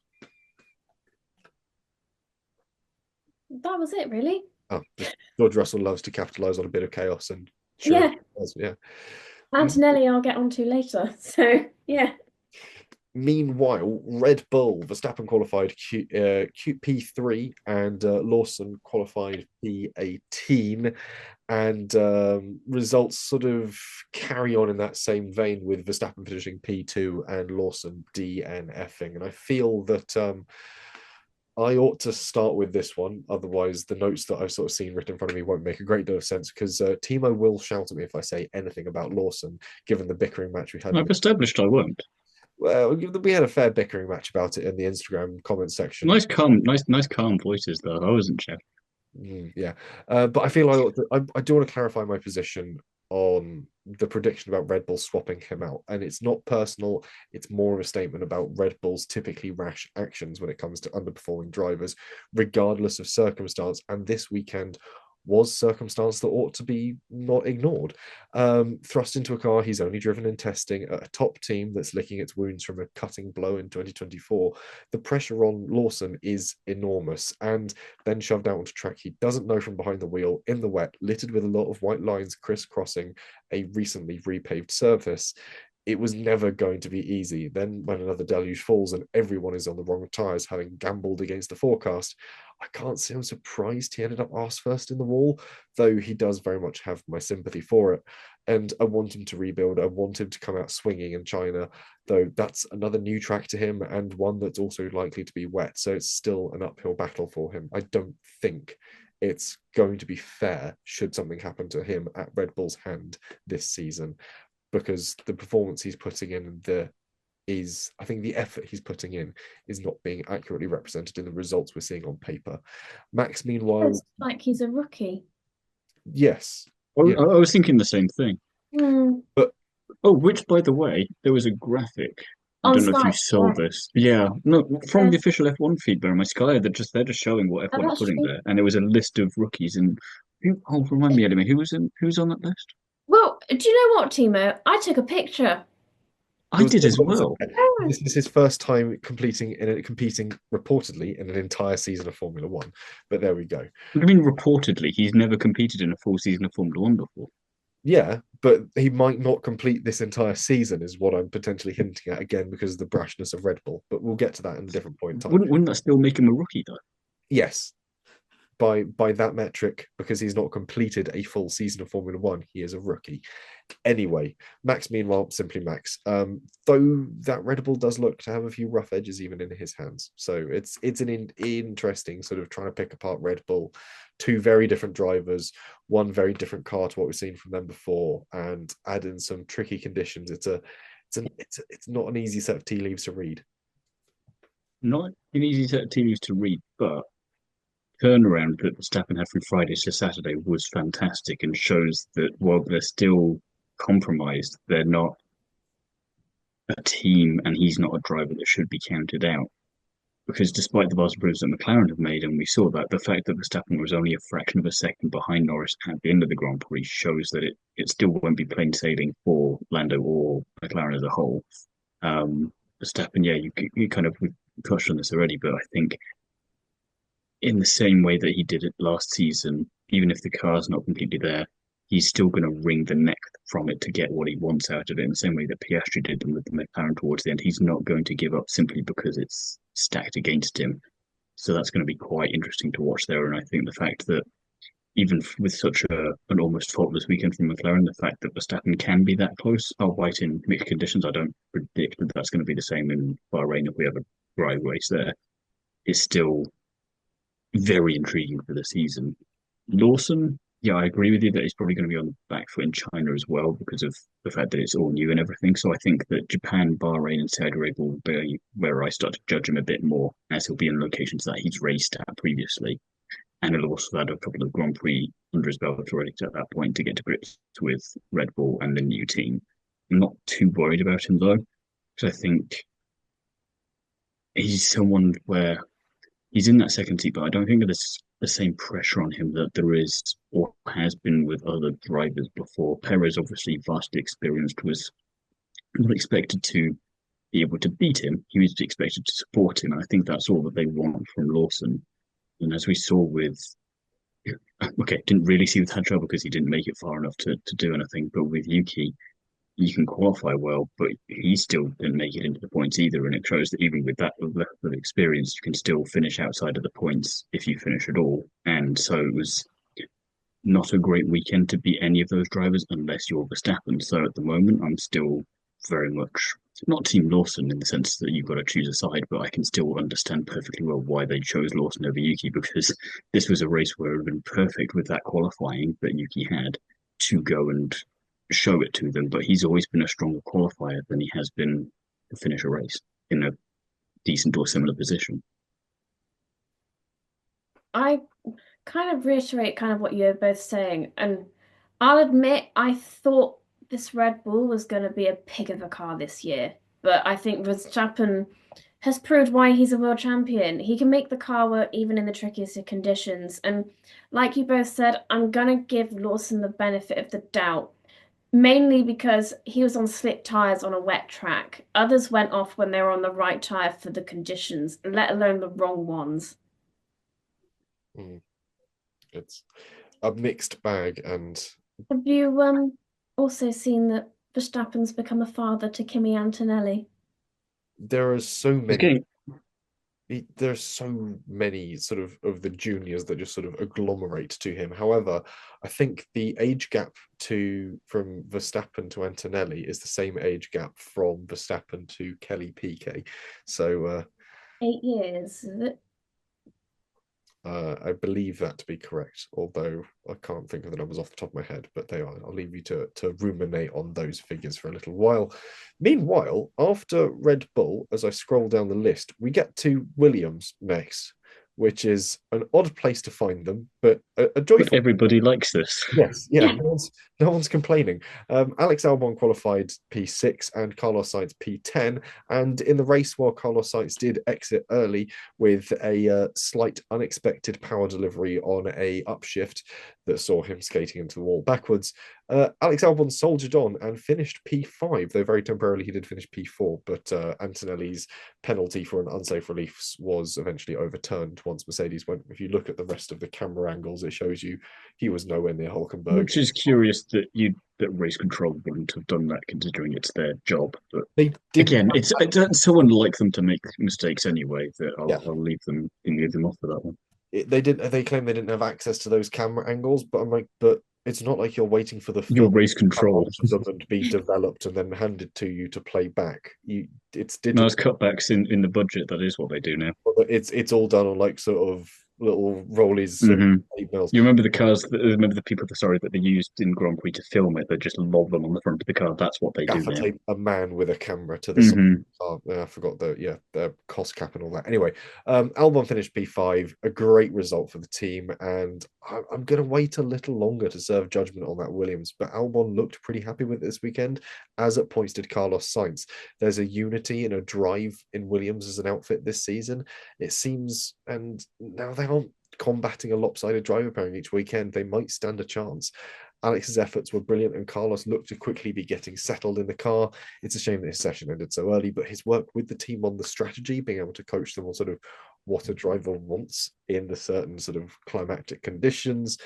That was it, really. Oh, just George Russell loves to capitalize on a bit of chaos, and sure, Yeah, yeah. Antonelli I'll get onto later. So yeah. Meanwhile, Red Bull, Verstappen qualified P3 and Lawson qualified P18. And results sort of carry on in that same vein with Verstappen finishing P2 and Lawson DNFing. And I feel that I ought to start with this one. Otherwise, the notes that I've sort of seen written in front of me won't make a great deal of sense because Timo will shout at me if I say anything about Lawson, given the bickering match we had. I've established I won't. Well, we had a fair bickering match about it in the Instagram comment section. Nice calm voices though. I wasn't checking. Yeah, but I feel I do want to clarify my position on the prediction about Red Bull swapping him out, and it's not personal. It's more of a statement about Red Bull's typically rash actions when it comes to underperforming drivers, regardless of circumstance. And this weekend was circumstance that ought to be not ignored. Thrust into a car he's only driven in testing at a top team that's licking its wounds from a cutting blow in 2024. The pressure on Lawson is enormous, and then shoved out onto track he doesn't know from behind the wheel in the wet, littered with a lot of white lines crisscrossing a recently repaved surface. It was never going to be easy. Then, when another deluge falls and everyone is on the wrong tyres, having gambled against the forecast, I can't say I'm surprised he ended up arse first in the wall, though he does very much have my sympathy for it. And I want him to rebuild. I want him to come out swinging in China, though that's another new track to him and one that's also likely to be wet. So it's still an uphill battle for him. I don't think it's going to be fair should something happen to him at Red Bull's hand this season, because the performance he's putting in I think the effort he's putting in is not being accurately represented in the results we're seeing on paper. Max, meanwhile, It's like he's a rookie. yes. I Yeah. was thinking the same thing. But Which, by the way, there was a graphic. I On don't know if you Sky, saw yeah. this. Yeah, no, from Yeah. the official F1 feed there on my Sky, they're just showing what Oh, F1 are that's putting true. there, and there was a list of rookies. And remind me, Ellie-May, who was on that list? Well, do you know what, Timo? I took a picture. I did as well. This is his first time competing reportedly in an entire season of Formula One. But there we go. I mean, reportedly, he's never competed in a full season of Formula One before. Yeah, but he might not complete this entire season, is what I'm potentially hinting at again because of the brashness of Red Bull. But we'll get to that in a different point in time. Wouldn't that still make him a rookie though? Yes, by that metric, because he's not completed a full season of Formula One, he is a rookie. Anyway, Max, meanwhile, simply Max. Though that Red Bull does look to have a few rough edges even in his hands. So it's an interesting sort of trying to pick apart Red Bull. Two very different drivers, one very different car to what we've seen from them before, and add in some tricky conditions. It's not an easy set of tea leaves to read. Not an easy set of tea leaves to read, but turnaround that Verstappen had from Friday to Saturday was fantastic and shows that while they're still compromised, they're not a team and he's not a driver that should be counted out. Because despite the vast improvements that McLaren have made, and we saw that, the fact that Verstappen was only a fraction of a second behind Norris at the end of the Grand Prix shows that it still won't be plain sailing for Lando or McLaren as a whole. Verstappen, yeah, you kind of touched on this already, but I think in the same way that he did it last season, even if the car's not completely there, he's still going to wring the neck from it to get what he wants out of it in the same way that Piastri did with the McLaren towards the end. He's not going to give up simply because it's stacked against him. So that's going to be quite interesting to watch there. And I think the fact that even with such an almost faultless weekend from McLaren, the fact that Verstappen can be that close, albeit in mixed conditions, I don't predict that that's going to be the same in Bahrain if we have a dry race there, is still very intriguing for the season. Lawson, yeah, I agree with you that he's probably going to be on the back foot in China as well because of the fact that it's all new and everything. So I think that Japan, Bahrain, and Saudi Arabia will be where I start to judge him a bit more, as he'll be in locations that he's raced at previously. And he'll also had a couple of Grand Prix under his belt already at that point to get to grips with Red Bull and the new team. I'm not too worried about him though. So I think he's someone where he's in that second seat, but I don't think there's the same pressure on him that there is or has been with other drivers before. Perez, obviously vastly experienced, was not expected to be able to beat him. He was expected to support him, and I think that's all that they want from Lawson. And as we saw with, okay, didn't really see with Hadjar because he didn't make it far enough to do anything, but with Yuki, you can qualify well, but he still didn't make it into the points either. And it shows that even with that level of experience, you can still finish outside of the points if you finish at all. And so it was not a great weekend to beat any of those drivers unless you're Verstappen. So at the moment, I'm still very much not Team Lawson in the sense that you've got to choose a side, but I can still understand perfectly well why they chose Lawson over Yuki because this was a race where it would have been perfect with that qualifying that Yuki had to go and show it to them. But he's always been a stronger qualifier than he has been to finish a race in a decent or similar position. I kind of reiterate kind of what you're both saying, and I'll admit I thought this Red Bull was going to be a pig of a car this year, but I think Verstappen has proved why he's a world champion. He can make the car work even in the trickiest of conditions, and like you both said, I'm gonna give Lawson the benefit of the doubt. Mainly because he was on slick tires on a wet track. Others went off when they were on the right tire for the conditions, let alone the wrong ones. Mm. It's a mixed bag, and Have you also seen that Verstappen's become a father to Kimi Antonelli? there are so He's many. getting There's so many sort of the juniors that just sort of agglomerate to him. However, I think the age gap to from Verstappen to Antonelli is the same age gap from Verstappen to Kelly Piquet. So 8 years, is it? I believe that to be correct, although I can't think of the numbers off the top of my head, but they are. I'll leave you to ruminate on those figures for a little while. Meanwhile, after Red Bull, as I scroll down the list, we get to Williams next, which is an odd place to find them, but a but joyful. everybody likes this. Yes, yeah, Yeah. no one's complaining. Alex Albon qualified P6 and Carlos Sainz P10, and in the race, while Carlos Sainz did exit early with a slight unexpected power delivery on a upshift that saw him skating into the wall backwards, Alex Albon soldiered on and finished P5, though very temporarily he did finish P4, but Antonelli's penalty for an unsafe release was eventually overturned once Mercedes went. If you look at the rest of the camera angles, it shows you he was nowhere near Hulkenberg. Which is curious that race control wouldn't have done that, considering it's their job. But They didn't. again, it's so unlike them to make mistakes anyway that Yeah, I'll leave them off for that one. they didn't. They claim they didn't have access to those camera angles, but I'm like, but it's not like you're waiting for the Your film race to come control. onto them and be developed and then handed to you to play back. It's No, digital. it's cutbacks in the budget. That is what they do now. It's all done on like sort of little rollies, sort of Hmm. 8 mils. You remember the cars? Remember the people? Sorry, that they used in Grand Prix to film it. They just lob them on the front of the car. That's what they do Gaffer now. tape a man with a camera to the side. Hmm. Oh, I forgot the cost cap and all that. Anyway, Albon finished P5, a great result for the team, and I'm going to wait a little longer to serve judgment on that Williams. But Albon looked pretty happy with it this weekend, as at points did Carlos Sainz. There's a unity and a drive in Williams as an outfit this season. It seems, and now they aren't combating a lopsided driver pairing each weekend. They might stand a chance. Alex's efforts were brilliant, and Carlos looked to quickly be getting settled in the car. It's a shame that his session ended so early, but his work with the team on the strategy, being able to coach them on sort of what a driver wants in the certain sort of climactic conditions,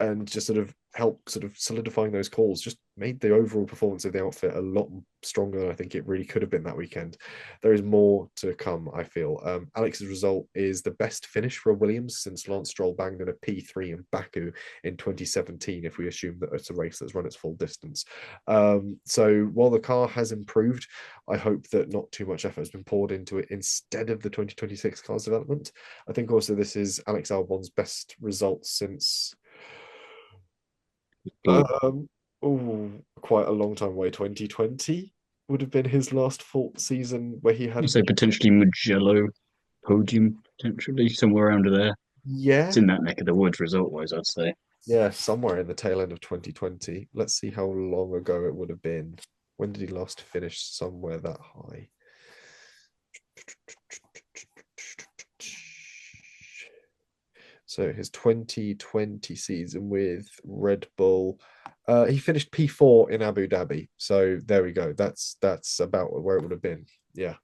and just sort of help sort of solidifying those calls, just made the overall performance of the outfit a lot stronger than I think it really could have been that weekend. There is more to come, I feel. Alex's result is the best finish for a Williams since Lance Stroll banged in a P3 in Baku in 2017, if we assume that it's a race that's run its full distance. So while the car has improved, I hope that not too much effort has been poured into it instead of the 2026 car's development. I think also this is Alex Albon's best result since um, oh, quite a long time away. 2020 would have been his last full season where he had. So potentially Mugello podium, potentially somewhere around there. Yeah, It's in that neck of the woods, result-wise, I'd say. yeah, somewhere in the tail end of 2020. Let's see how long ago it would have been. When did he last finish somewhere that high? So his 2020 season with Red Bull, he finished P4 in Abu Dhabi. So there we go. That's about where it would have been. Yeah.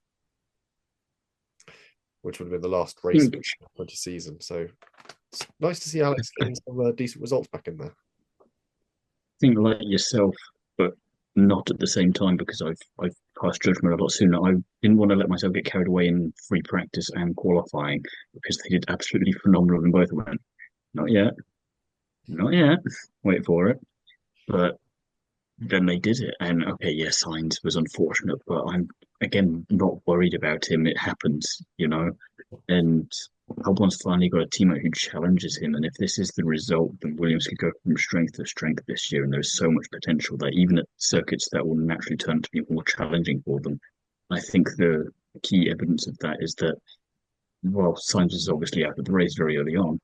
Which would have been the last race of the 2020 season. So it's nice to see Alex getting some decent results back in there. I think like yourself, but not at the same time because I've passed judgment a lot sooner. I didn't want to let myself get carried away in free practice and qualifying because they did absolutely phenomenal in both of them. Not yet, not yet. Wait for it. But then they did it, and okay, yeah, Sainz was unfortunate, but I'm again not worried about him. It happens, and Albon's finally got a teammate who challenges him, and if this is the result, then Williams could go from strength to strength this year, and there's so much potential that even at circuits that will naturally turn to be more challenging for them. I think the key evidence of that is that, while Sainz was obviously out of the race very early on,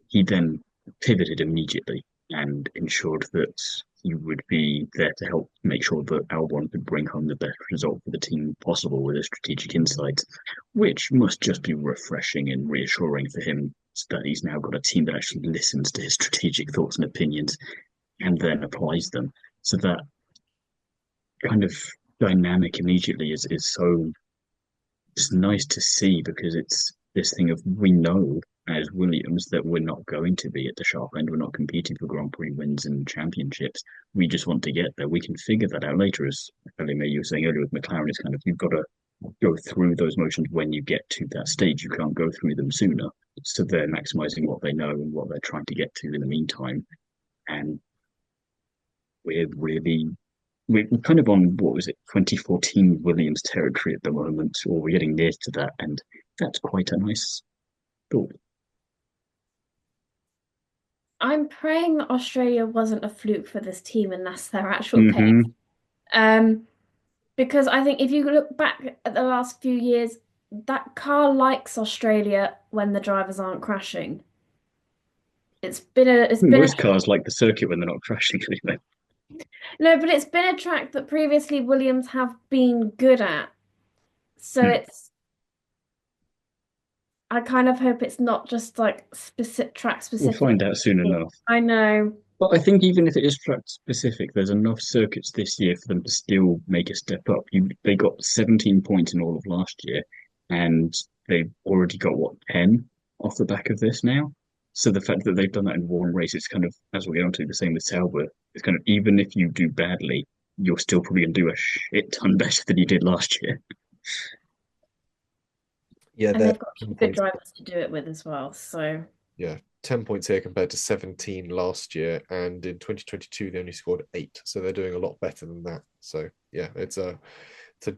he then pivoted immediately and ensured that he would be there to help make sure that Albon could bring home the best result for the team possible with his strategic insights, which must just be refreshing and reassuring for him that he's now got a team that actually listens to his strategic thoughts and opinions and then applies them. So that kind of dynamic immediately is so just nice to see, because it's this thing of, we know as Williams that we're not going to be at the sharp end. We're not competing for Grand Prix wins and championships. We just want to get there. We can figure that out later. As Ellie-May, you were saying earlier with McLaren, it's kind of, you've got to go through those motions when you get to that stage. You can't go through them sooner. So they're maximizing what they know and what they're trying to get to in the meantime. And we're kind of on, what was it, 2014 Williams territory at the moment, or we're getting near to that. And that's quite a nice thought. I'm praying that Australia wasn't a fluke for this team and that's their actual pace. Because I think if you look back at the last few years, that car likes Australia when the drivers aren't crashing. Most cars like the circuit when they're not crashing. No, but it's been a track that previously Williams have been good at. So I kind of hope it's not just like track specific. We'll find out soon enough. I know. But I think even if it is track specific, there's enough circuits this year for them to still make a step up. They got 17 points in all of last year, and they've already got, 10 off the back of this now? So the fact that they've done that in one race, it's kind of, as we're going to, the same with Sauber. It's kind of, even if you do badly, you're still probably going to do a shit ton better than you did last year. Yeah, and they've got good drivers to do it with as well. So yeah, 10 points here compared to 17 last year, and in 2022 they only scored 8, so they're doing a lot better than that. So yeah, it's a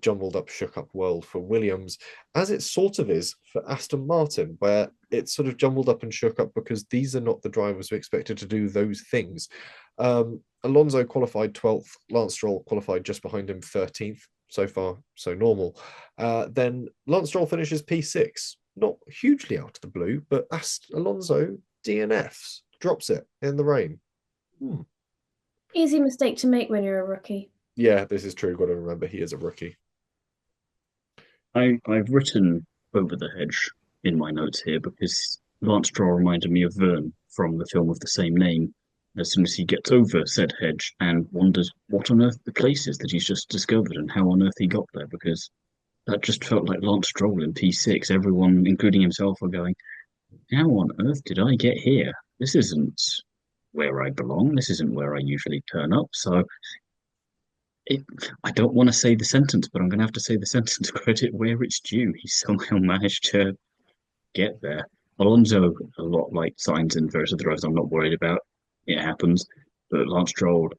jumbled up, shook up world for Williams, as it sort of is for Aston Martin, where it's sort of jumbled up and shook up because these are not the drivers we expected to do those things. Alonso qualified 12th, Lance Stroll qualified just behind him 13th. So far, so normal. Then Lance Stroll finishes P6, not hugely out of the blue, but Alonso DNFs, drops it in the rain. Easy mistake to make when you're a rookie. Yeah, this is true. Got to remember he is a rookie. I've written over the hedge in my notes here because Lance Stroll reminded me of Verne from the film of the same name. As soon as he gets over said hedge and wonders what on earth the place is that he's just discovered and how on earth he got there, because that just felt like Lance Stroll in P6. Everyone, including himself, were going, how on earth did I get here? This isn't where I belong. This isn't where I usually turn up. So I don't want to say the sentence, but I'm going to have to say the sentence, credit where it's due. He somehow managed to get there. Alonso, a lot like Sainz and various other drivers, I'm not worried about. It happens. But Lance Stroll,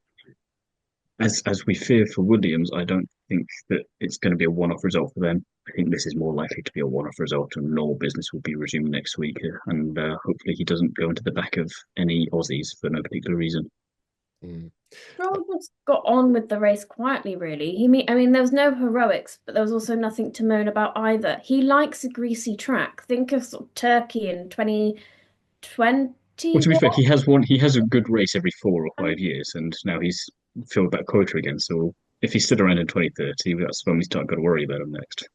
as we fear for Williams, I don't think that it's going to be a one-off result for them. I think this is more likely to be a one-off result, and normal business will be resumed next week. And hopefully he doesn't go into the back of any Aussies for no particular reason. Stroll just got on with the race quietly, really. I mean, there was no heroics, but there was also nothing to moan about either. He likes a greasy track. Think of sort of Turkey in 2020. Well, to be fair, he has a good race every 4 or 5 years, and now he's filled that quota again. So if he's still around in 2030, that's when we start got to worry about him next.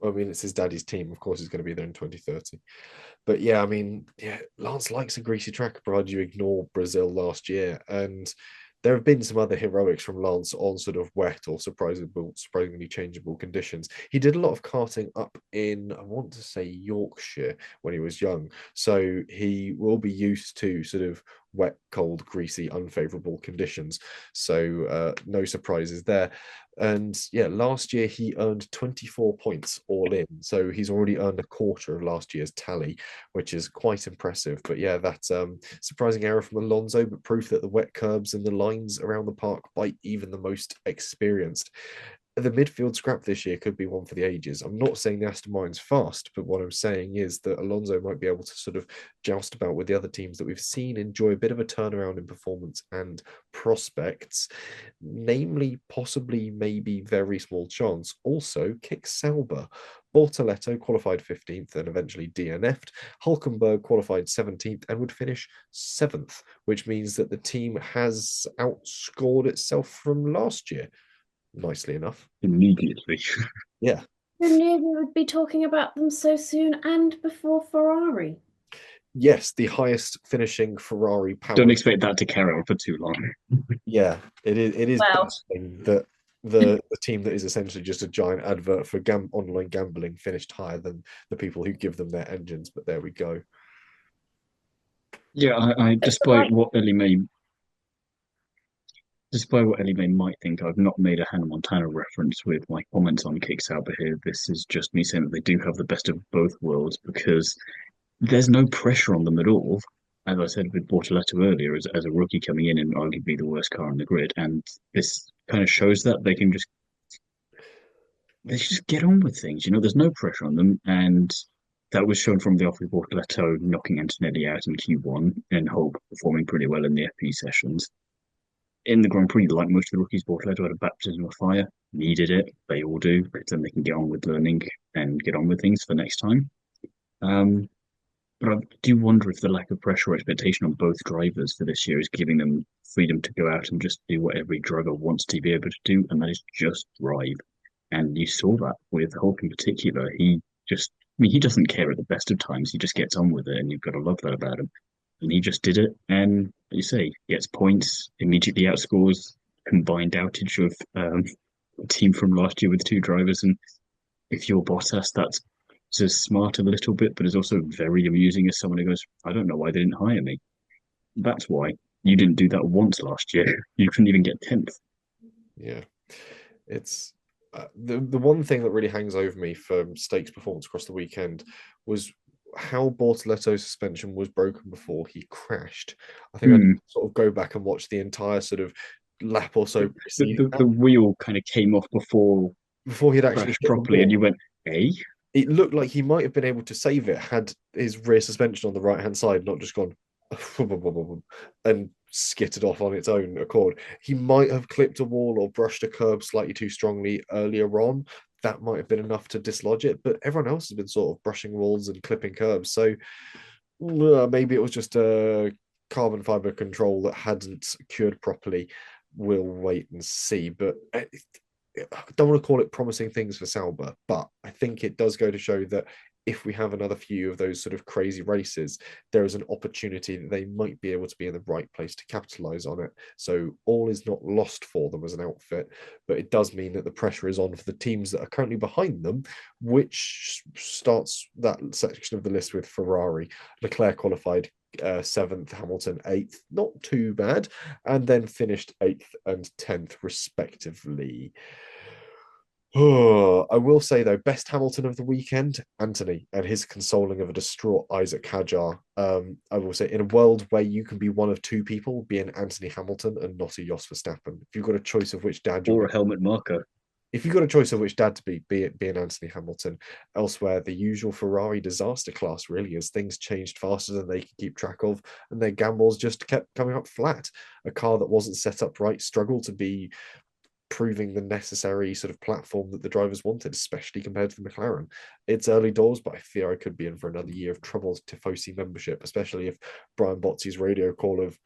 I mean, it's his daddy's team. Of course, he's going to be there in 2030. But yeah, I mean, yeah, Lance likes a greasy track, provided you ignore Brazil last year. And there have been some other heroics from Lance on sort of wet or surprisingly changeable conditions. He did a lot of karting up in, I want to say, Yorkshire when he was young. So he will be used to sort of wet, cold, greasy, unfavorable conditions. So no surprises there. And yeah, last year he earned 24 points all in. So he's already earned a quarter of last year's tally, which is quite impressive. But yeah, that's surprising error from Alonso, but proof that the wet curbs and the lines around the park bite even the most experienced. The midfield scrap this year could be one for the ages. I'm not saying the Aston Martin's fast, but what I'm saying is that Alonso might be able to sort of joust about with the other teams that we've seen enjoy a bit of a turnaround in performance and prospects, namely, possibly, maybe very small chance, also kick Sauber. Bortoleto qualified 15th and eventually DNF'd. Hulkenberg qualified 17th and would finish 7th, which means that the team has outscored itself from last year. Nicely enough. Immediately. Yeah. Who knew we would be talking about them so soon and before Ferrari? Yes, the highest finishing Ferrari power. Don't expect that to carry on for too long. Yeah, it is. It is Well. baffling that the team that is essentially just a giant advert for online gambling finished higher than the people who give them their engines. But there we go. Yeah, I despite what Ellie-May might think, I've not made a Hannah Montana reference with my comments on Kick Sauber here. This is just me saying that they do have the best of both worlds because there's no pressure on them at all. As I said with Bortoleto earlier, as a rookie coming in and arguably the worst car on the grid, and this kind of shows that they just get on with things. There's no pressure on them, and that was shown from the off with Bortoleto knocking Antonelli out in Q1 and Hope performing pretty well in the FP sessions. In the Grand Prix, like most of the rookies, Bortoleto had a baptism of fire, needed it. They all do, because then they can get on with learning and get on with things for next time. But I do wonder if the lack of pressure or expectation on both drivers for this year is giving them freedom to go out and just do what every driver wants to be able to do, and that is just drive. And you saw that with Hulk in particular. He doesn't care at the best of times. He just gets on with it, and you've got to love that about him. And he just did it, and like you say, gets points, immediately outscores combined outage of a team from last year with two drivers. And if you're Bottas, that's just smart a little bit, but is also very amusing as someone who goes, I don't know why they didn't hire me. That's why. You didn't do that once last year. You couldn't even get 10th. Yeah. It's the one thing that really hangs over me for Stakes performance across the weekend was how Bortoletto's suspension was broken before he crashed. I think I need to sort of go back and watch the entire sort of lap or so. The wheel kind of came off before he'd actually properly, and you went, hey? It looked like he might have been able to save it had his rear suspension on the right hand side not just gone and skittered off on its own accord. He might have clipped a wall or brushed a curb slightly too strongly earlier on. That might have been enough to dislodge it, but everyone else has been sort of brushing walls and clipping curbs. So maybe it was just a carbon fiber control that hadn't cured properly. We'll wait and see. But I don't want to call it promising things for Sauber, but I think it does go to show that if we have another few of those sort of crazy races, there is an opportunity that they might be able to be in the right place to capitalize on it. So all is not lost for them as an outfit, but it does mean that the pressure is on for the teams that are currently behind them, which starts that section of the list with Ferrari. Leclerc qualified 7th, Hamilton 8th, not too bad, and then finished 8th and 10th respectively. Oh, I will say though, best Hamilton of the weekend, Anthony, and his consoling of a distraught Isaac Hadjar. I will say, in a world where you can be one of two people, be an Anthony Hamilton and not a Jos Verstappen. If you've got a choice of which dad, or a helmet marker. If you've got a choice of which dad to be an Anthony Hamilton. Elsewhere, the usual Ferrari disaster class, really, as things changed faster than they could keep track of, and their gambles just kept coming up flat. A car that wasn't set up right struggled to be proving the necessary sort of platform that the drivers wanted, especially compared to the McLaren. It's early doors, but I fear I could be in for another year of troubled Tifosi membership, especially if Brian Botzi's radio call of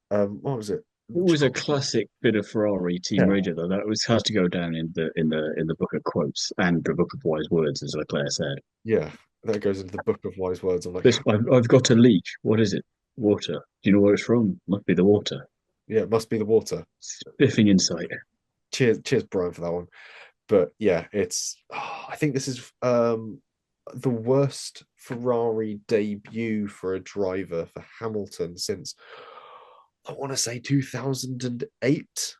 what was it? It was a classic bit of Ferrari team Yeah, radio, though. That was has to go down in the book of quotes and the book of wise words, as Leclerc said. yeah, that goes into the book of wise words. I'm like, This I've got a leak. What is it? Water. Do you know where it's from? Must be the water. yeah, it must be the water. Spiffing insight. Cheers, Brian, for that one. But yeah, I think this is the worst Ferrari debut for a driver for Hamilton since I want to say 2008.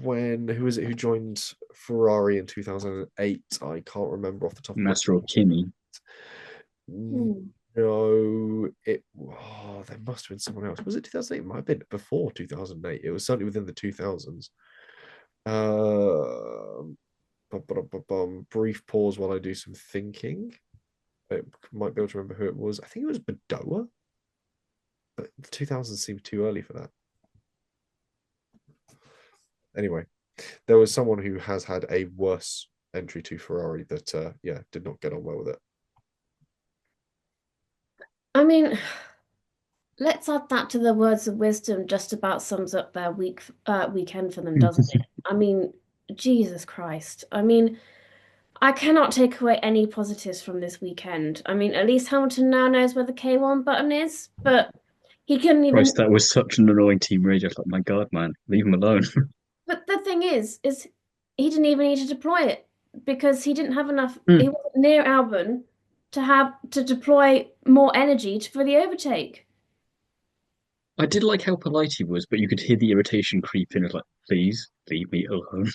When who was it who joined Ferrari in 2008? I can't remember off the top of my Master of Kimi. Hmm. No, there must have been someone else. Was it 2008? It might have been before 2008. It was certainly within the 2000s. Brief pause while I do some thinking. I might be able to remember who it was. I think it was Badoa, but the 2000s seemed too early for that. Anyway, there was someone who has had a worse entry to Ferrari that, did not get on well with it. I mean, let's add that to the words of wisdom. Just about sums up their weekend for them, doesn't it? I mean, Jesus Christ. I mean, I cannot take away any positives from this weekend. I mean, at least Hamilton now knows where the K1 button is, but he couldn't even. Christ, that was such an annoying team radio. Like, my God, man, leave him alone. But the thing is he didn't even need to deploy it because he didn't have enough. Mm. He wasn't near Albon to deploy more energy for the overtake. I did like how polite he was, but you could hear the irritation creep in. It's like, please leave me alone.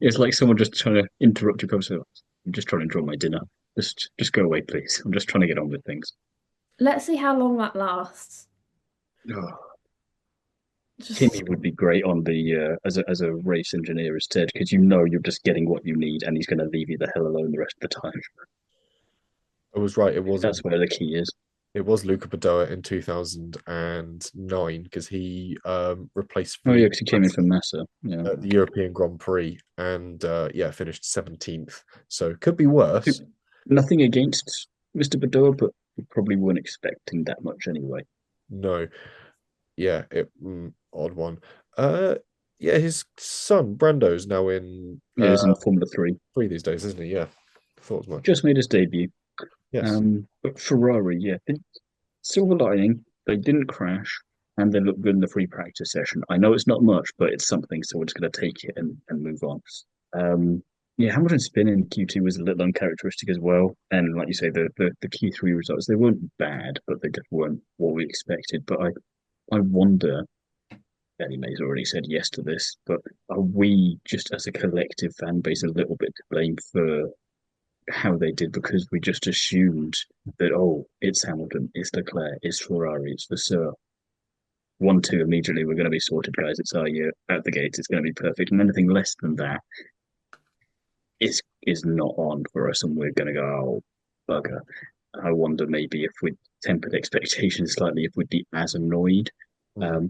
It's like someone just trying to interrupt your conversation. I'm just trying to enjoy my dinner. Just go away, please. I'm just trying to get on with things. Let's see how long that lasts. Oh, Just Timmy would be great on the as a race engineer instead, because you know you're just getting what you need, and he's going to leave you the hell alone the rest of the time. I was right. That's where the key is. It was Luca Badoa in 2009 because he replaced Oh yeah, Felipe because he came in from Massa. Yeah, at the European Grand Prix and finished 17th. So could be worse. nothing against Mr. Badoa, but we probably weren't expecting that much anyway. No, yeah, odd one. Yeah, his son Brando's now in Yeah, he's in Formula 3. three these days, isn't he? Yeah, thought as much. Just made his debut. Yes. But Ferrari, yeah, silver lining, they didn't crash and they looked good in the free practice session. I know it's not much, but it's something, so we're just going to take it and move on. Yeah, Hamilton's spin in Q2 was a little uncharacteristic as well. And like you say, the Q3 results, they weren't bad, but they just weren't what we expected. But I wonder, Ellie-May's already said yes to this, but are we just as a collective fan base a little bit to blame for how they did because we just assumed that, oh, it's Hamilton, it's Leclerc, it's Ferrari, it's Vasseur. 1-2 immediately, we're going to be sorted, guys. It's our year out the gates. It's going to be perfect. And anything less than that is not on for us, and we're going to go, oh, bugger. I wonder maybe if we'd tempered expectations slightly, if we'd be as annoyed.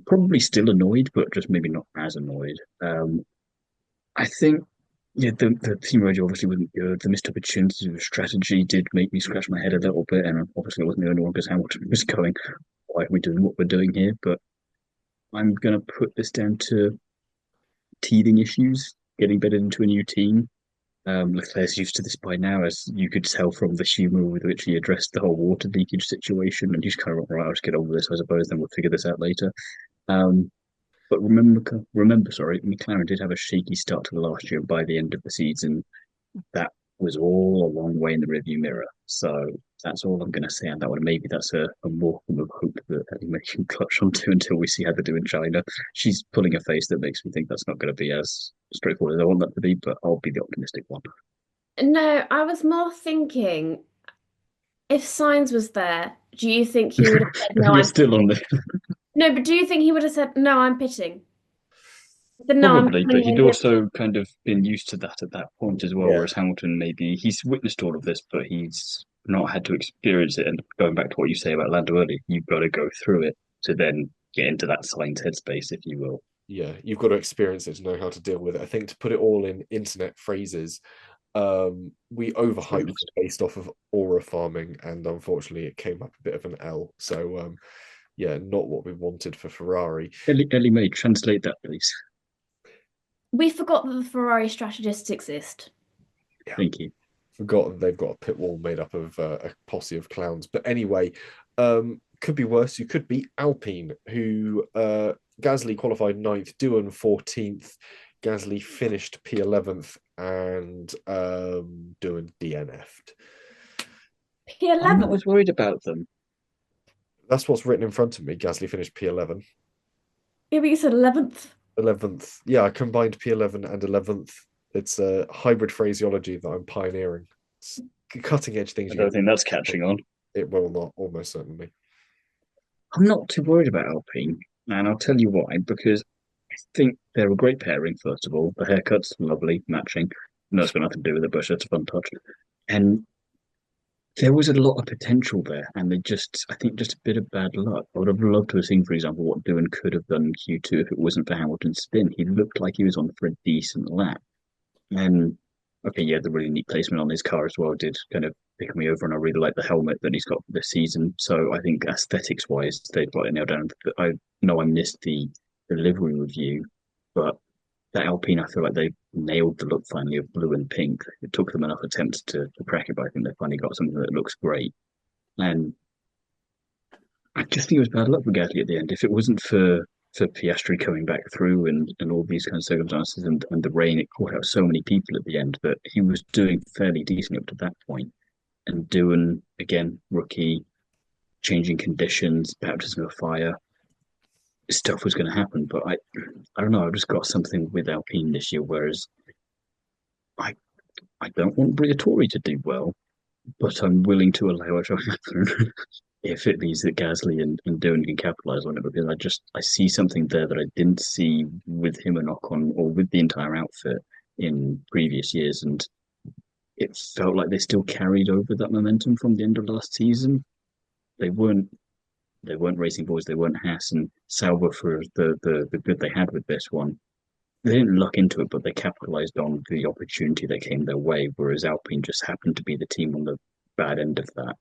Probably still annoyed, but just maybe not as annoyed. I think yeah, the team radio obviously wasn't good. The missed opportunities of strategy did make me scratch my head a little bit, and obviously I wasn't the only one because Hamilton was going, why are we doing what we're doing here? But I'm going to put this down to teething issues, getting bedded into a new team. Leclerc's used to this by now, as you could tell from the humour with which he addressed the whole water leakage situation, and he's kind of right. I'll just get over this, I suppose. Then we'll figure this out later. But remember, sorry, McLaren did have a shaky start to the last year. By the end of the season, that was all a long way in the rearview mirror. So that's all I'm going to say on that one. Maybe that's a more of hope that Ellie-May can clutch onto until we see how they do in China. She's pulling a face that makes me think that's not going to be as straightforward as I want that to be, but I'll be the optimistic one. No, I was more thinking if Sainz was there, do you think he would have said no? You're still on there. No, but do you think he would have said no? I'm pitting. No, Probably, but he'd also kind of been used to that at that point as well. Yeah. Whereas Hamilton, maybe he's witnessed all of this, but he's not had to experience it. And going back to what you say about Lando earlier, you've got to go through it to then get into that Sainz headspace, if you will. Yeah, you've got to experience it to know how to deal with it. I think to put it all in internet phrases, we overhyped based off of aura farming, and unfortunately, it came up a bit of an L. So not what we wanted for Ferrari. Ellie-May, translate that, please. We forgot that the Ferrari strategists exist. Yeah. Thank you. Forgotten they've got a pit wall made up of a posse of clowns. But anyway, could be worse. You could be Alpine, who Gasly qualified 9th, Doohan 14th. Gasly finished P11th, and Doohan DNF'd. I'm not P11. as worried about them. That's what's written in front of me. Gasly finished P11. Yeah, but you said 11th. 11th. Yeah, I combined P11 and 11th. It's a hybrid phraseology that I'm pioneering. It's cutting edge things. I don't think that's catching on. It will not, almost certainly. I'm not too worried about Alpine, and I'll tell you why. Because I think they're a great pairing. First of all, the haircuts lovely, matching. No, it's got nothing to do with it, but it's a fun touch. And there was a lot of potential there, and I think, just a bit of bad luck. I would have loved to have seen, for example, what Doohan could have done in Q2 if it wasn't for Hamilton's spin. He looked like he was on for a decent lap. And okay, yeah, the really neat placement on his car as well did kind of pick me over, and I really like the helmet that he's got for this season. So I think aesthetics wise, they've got it nailed down. I know I missed the livery review, but that Alpine, I feel like they nailed the look finally of blue and pink. It took them enough attempts to crack it, but I think they finally got something that looks great. And I just think it was bad luck for Gasly at the end. If it wasn't for Piastri coming back through and all these kind of circumstances and the rain, it caught out so many people at the end that he was doing fairly decently up to that point. And doing, again, rookie, changing conditions, baptism of fire, stuff was going to happen. But I don't know, I've just got something with Alpine this year, whereas I don't want Briatore to do well, but I'm willing to allow it to happen if it means that Gasly and Doohan can capitalise on it, because I see something there that I didn't see with him and Ocon or with the entire outfit in previous years, and it felt like they still carried over that momentum from the end of last season. They weren't racing boys, they weren't Haas and Sauber for the good they had with this one. They didn't luck into it, but they capitalised on the opportunity that came their way, whereas Alpine just happened to be the team on the bad end of that.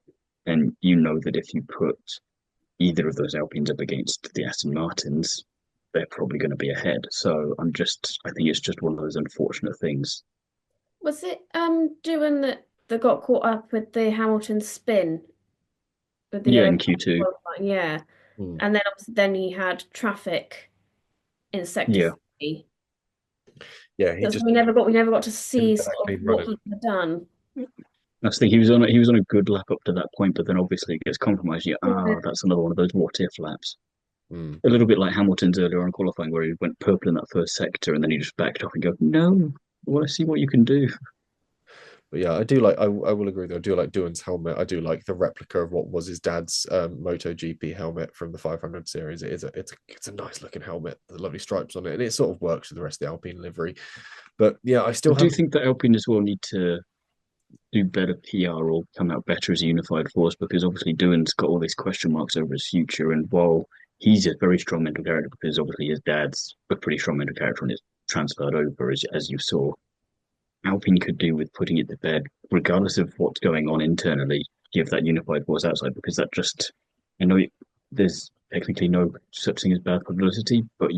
And you know that if you put either of those Alpines up against the Aston Martins, they're probably going to be ahead. So I think it's just one of those unfortunate things. Was it Doohan that got caught up with the Hamilton spin? With the in Q2. Yeah. And then he had traffic in sector 3. Yeah, we never got to see sort of what he had done. I think he was on a good lap up to that point, but then obviously it gets compromised. That's another one of those what if laps. A little bit like Hamilton's earlier on qualifying, where he went purple in that first sector and then he just backed off and go, no, I want to see what you can do. But yeah, I do like. I will agree though. I do like Doohan's helmet. I do like the replica of what was his dad's MotoGP helmet from the 500 series. It's a nice looking helmet. The lovely stripes on it, and it sort of works with the rest of the Alpine livery. But yeah, I do think that Alpine as well need to do better PR or come out better as a unified force, because obviously Doohan's got all these question marks over his future, and while he's a very strong mental character, because obviously his dad's a pretty strong mental character and it's transferred over as you saw, Alpine could do with putting it to bed, regardless of what's going on internally, give that unified force outside, because that just, I know there's technically no such thing as bad publicity, but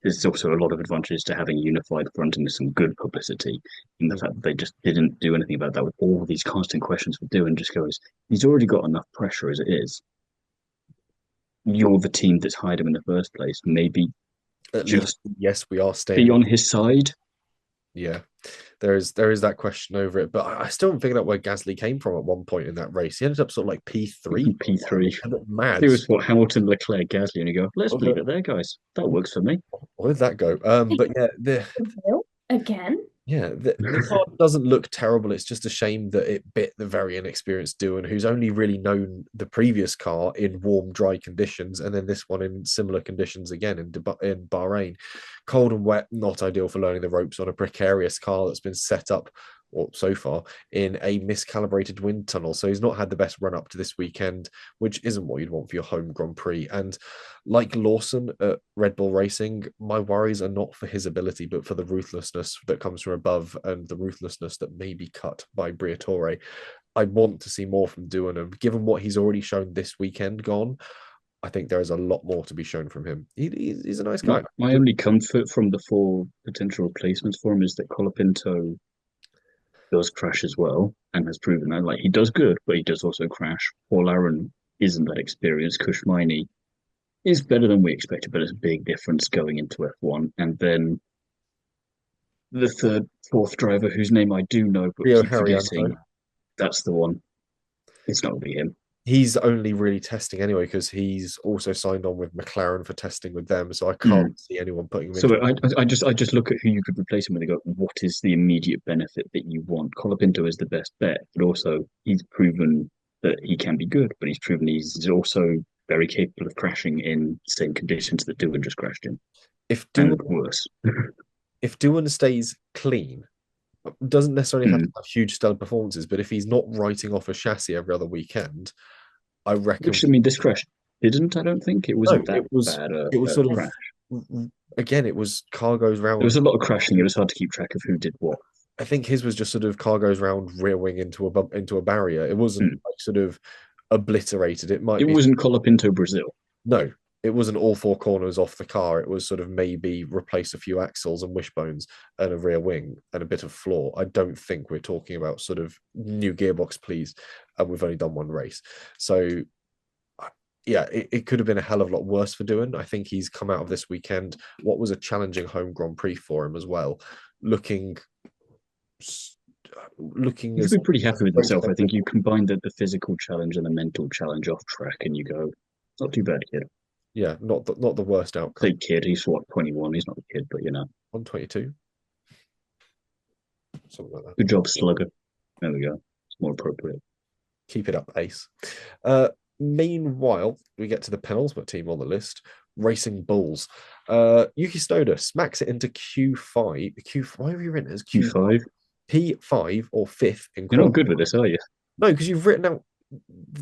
there's also a lot of advantages to having a unified front and some good publicity. In the fact that they just didn't do anything about that with all these constant questions for doing, just goes, he's already got enough pressure as it is. You're the team that's hired him in the first place. Maybe yes, we are staying. Be on his side. Yeah, there is that question over it, but I still haven't figured out where Gasly came from at one point in that race. He ended up sort of like P3. Mad. It was what Hamilton, Leclerc, Gasly, and you go, let's leave it there, guys. That works for me. Where did that go? But yeah, again. Yeah, the car doesn't look terrible. It's just a shame that it bit the very inexperienced Doohan, who's only really known the previous car in warm, dry conditions, and then this one in similar conditions again in Bahrain. Cold and wet, not ideal for learning the ropes on a precarious car that's been set up, or so far, in a miscalibrated wind tunnel. So he's not had the best run up to this weekend, which isn't what you'd want for your home Grand Prix. And like Lawson at Red Bull Racing, my worries are not for his ability, but for the ruthlessness that comes from above and the ruthlessness that may be cut by Briatore. I want to see more from Doohan, and given what he's already shown this weekend gone, I think there is a lot more to be shown from him. He's a nice My guy. my only comfort from the four potential replacements for him is that Colapinto does crash as well and has proven that. Like he does good, but he does also crash. Paul Aaron isn't that experienced. Kushmini is better than we expected, but it's a big difference going into F1. And then the fourth driver, whose name I do know but Rio keep Haryanto. forgetting, that's the one. It's not going to be him. He's only really testing anyway because he's also signed on with McLaren for testing with them. So I Mm. can't see anyone putting him So into. I just look at who you could replace him with and go, what is the immediate benefit that you want? Colapinto is the best bet, but also he's proven that he can be good, but he's proven he's also very capable of crashing in the same conditions that Doohan just crashed in, If and Doohan worse. if Doohan stays clean, doesn't necessarily have to Mm. have huge stud performances, but if he's not writing off a chassis every other weekend, I reckon Which I mean, this crash didn't. I don't think it no, wasn't that bad it was a sort of crash. again, it was car goes There was round. a lot of crashing. It was hard to keep track of who did what. I think his was just sort of car goes round rear wing into a bump into a barrier. It wasn't Mm. like sort of obliterated. It might It be wasn't Colapinto Brazil. no, it wasn't all four corners off the car. It was sort of maybe replace a few axles and wishbones and a rear wing and a bit of floor. I don't think we're talking about sort of new gearbox, please. And we've only done one race. So yeah, it could have been a hell of a lot worse for Doohan. I think he's come out of this weekend, what was a challenging home Grand Prix for him as well, looking looking You could as be pretty happy with great himself. I as think you combine the physical challenge and the mental challenge off track, and you go, not too bad, kid. yeah, not the worst Say outcome. kid, he's what, 21. He's not a kid, but 122, something like that. good job, slugger. There we go. It's more appropriate. Keep it up, Ace. Uh, Meanwhile, we get to the penultimate team on the list, Racing Bulls. Yuki Tsunoda smacks it into Q5. Why have you written it as Q Q5. P5 or fifth in You're not qualifying? good with this, are you? No, because you've written out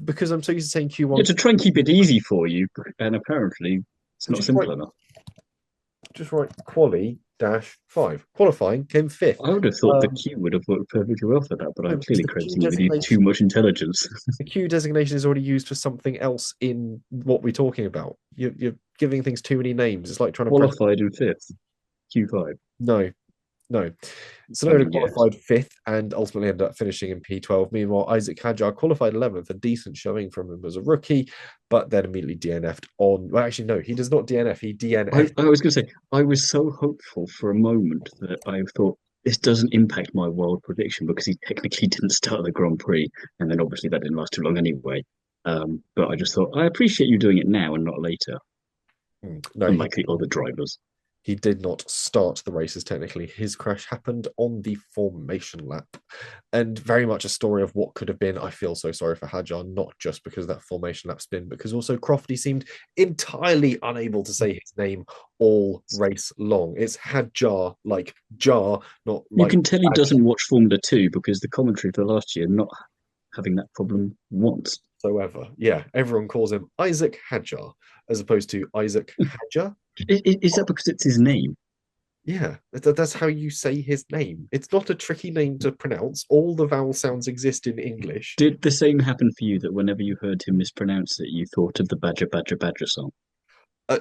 because I'm so used to saying Yeah, Q1. to try and keep it easy for you, and apparently it's not Just write simple enough. quali dash five. Qualifying came fifth. I would have thought the Um, Q would have worked perfectly well for that, but no, I'm because clearly the Q crediting you with you too designation much intelligence. the Q designation is already used for something else in what we're talking about. You're giving things too many names. It's like trying to press. Qualified in fifth, Q5. No, no. I Sonoda mean, yes. qualified fifth and ultimately ended up finishing in P12. Meanwhile, Isaac Hadjar qualified 11th, a decent showing from him as a rookie, but then immediately DNF'd on. Well, actually, no, he does not DNF. He DNF. I was going to say, I was so hopeful for a moment that I thought this doesn't impact my wild prediction because he technically didn't start the Grand Prix, and then obviously that didn't last too long anyway. But I just thought, I appreciate you doing it now and not later, No, unlike the other drivers. he did not start the races technically. His crash happened on the formation lap. And very much a story of what could have been. I feel so sorry for Hadjar, not just because of that formation lap spin, because also Crofty seemed entirely unable to say his name all race long. It's Hadjar, like jar, not You like can tell he Hadjar doesn't watch Formula 2 because the commentary for last year not having that problem once. whatsoever. Yeah, everyone calls him Isaac Hadjar as opposed to Isaac Hadjar. Is that because it's his name? Yeah, that's how you say his name. It's not a tricky name to pronounce. All the vowel sounds exist in English. Did the same happen for you that whenever you heard him mispronounce it, you thought of the Badger Badger Badger song?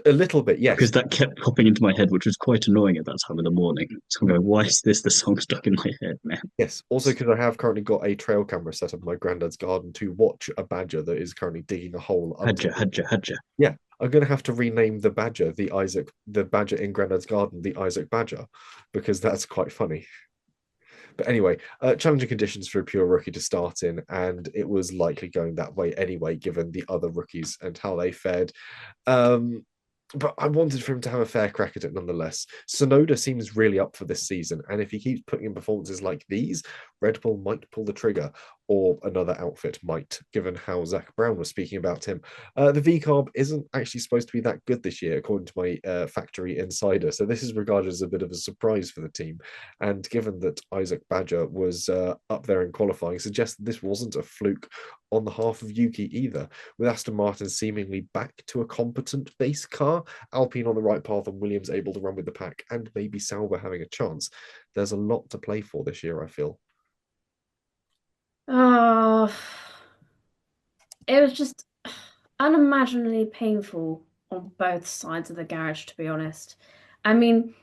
A little bit, yes. Because that kept popping into my head, which was quite annoying at that time of the morning. So I'm going, why is this the song stuck in my head now? Yes. Also, because I have currently got a trail camera set up in my granddad's garden to watch a badger that is currently digging a hole under. Hadja, Hadja, Hadja. Yeah, I'm going to have to rename the badger the badger in granddad's garden, the Isaac Badger, because that's quite funny. But anyway, challenging conditions for a pure rookie to start in, and it was likely going that way anyway, given the other rookies and how they fared. But I wanted for him to have a fair crack at it nonetheless. Sonoda seems really up for this season, and if he keeps putting in performances like these, Red Bull might pull the trigger, or another outfit might, given how Zach Brown was speaking about him. The VCARB isn't actually supposed to be that good this year, according to my factory insider, so this is regarded as a bit of a surprise for the team. And given that Isaac Badger was up there in qualifying, suggests that this wasn't a fluke on the half of Yuki either, with Aston Martin seemingly back to a competent base car, Alpine on the right path and Williams able to run with the pack, and maybe Sauber having a chance. There's a lot to play for this year, I feel. Oh, it was just unimaginably painful on both sides of the garage, to be honest. I mean,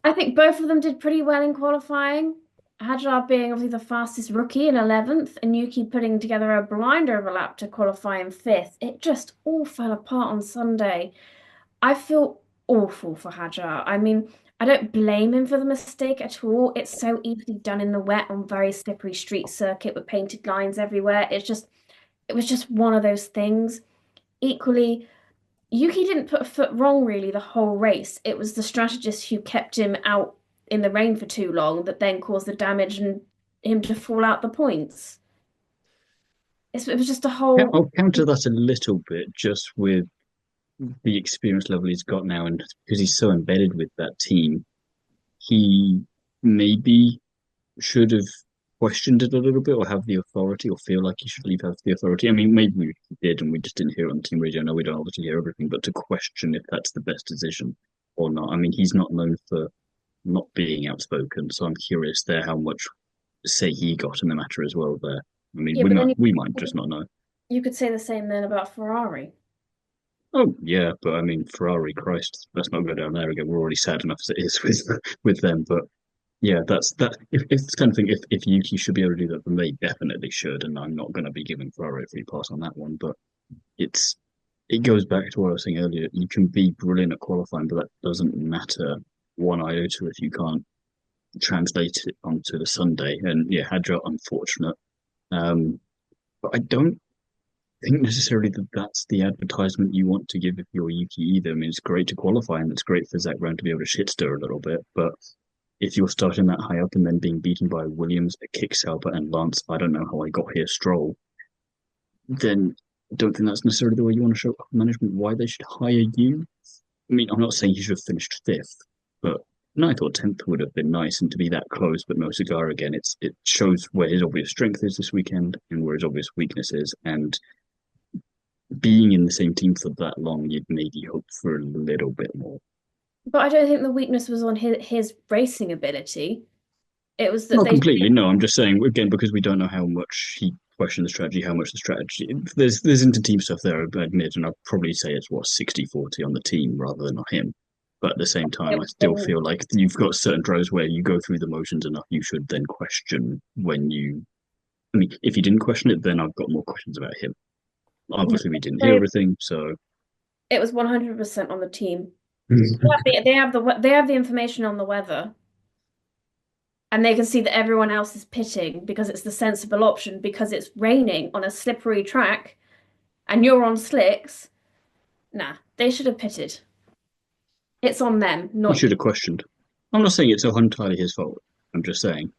I think both of them did pretty well in qualifying. Hadjar being obviously the fastest rookie in 11th, and Yuki putting together a blinder of a lap to qualify in 5th. It just all fell apart on Sunday. I feel awful for Hadjar. I mean, I don't blame him for the mistake at all. It's so easily done in the wet on very slippery street circuit with painted lines everywhere. It was just one of those things. Equally, Yuki didn't put a foot wrong really the whole race. It was the strategist who kept him out in the rain for too long that then caused the damage and him to fall out the points. It was just a whole. I'll counter that a little bit just with the experience level he's got now, and because he's so embedded with that team, he maybe should have questioned it a little bit or have the authority or feel like he should leave have the authority. I mean, maybe he did and we just didn't hear it on the team radio. No, we don't obviously hear everything, but to question if that's the best decision or not. I mean, he's not known for not being outspoken, so I'm curious there how much say he got in the matter as well there. I mean, Yeah, but then we might just not know. you could say the same then about Ferrari. Oh yeah, but I mean Ferrari, Christ, let's not go down there again. We're already sad enough as it is with them. But yeah, that's that. If it's kind of thing, if Yuki should be able to do that, then they definitely should. And I'm not going to be giving Ferrari a free pass on that one. But it goes back to what I was saying earlier. You can be brilliant at qualifying, but that doesn't matter one iota if you can't translate it onto the Sunday. And yeah, Hadjar, unfortunate. But I don't think necessarily that that's the advertisement you want to give if you're Yuki either. I mean, it's great to qualify and it's great for Zach Brown to be able to shit stir a little bit, but if you're starting that high up and then being beaten by Williams, a kick Sauber, and Lance, I don't know how I got here, Stroll, then I don't think that's necessarily the way you want to show management why they should hire you. I mean, I'm not saying he should have finished 5th, but ninth or 10th would have been nice, and to be that close but no cigar again, it shows where his obvious strength is this weekend and where his obvious weakness is, and being in the same team for that long, you'd maybe hope for a little bit more. But I don't think the weakness was on his racing ability. It was that Not they completely, no. I'm just saying again because we don't know how much he questioned the strategy, how much the strategy. There's inter-team stuff there, I admit, and I'd probably say it's what 60-40 on the team rather than on him. But at the same time, I still feel like you've got certain drivers where you go through the motions enough, you should then question when you. I mean, if you didn't question it, then I've got more questions about him. Obviously, we didn't hear everything, so it was 100% on the team. They have the information on the weather, and they can see that everyone else is pitting because it's the sensible option because it's raining on a slippery track, and you're on slicks. Nah, they should have pitted. It's on them, he not should you. have questioned. I'm not saying it's entirely his fault. I'm just saying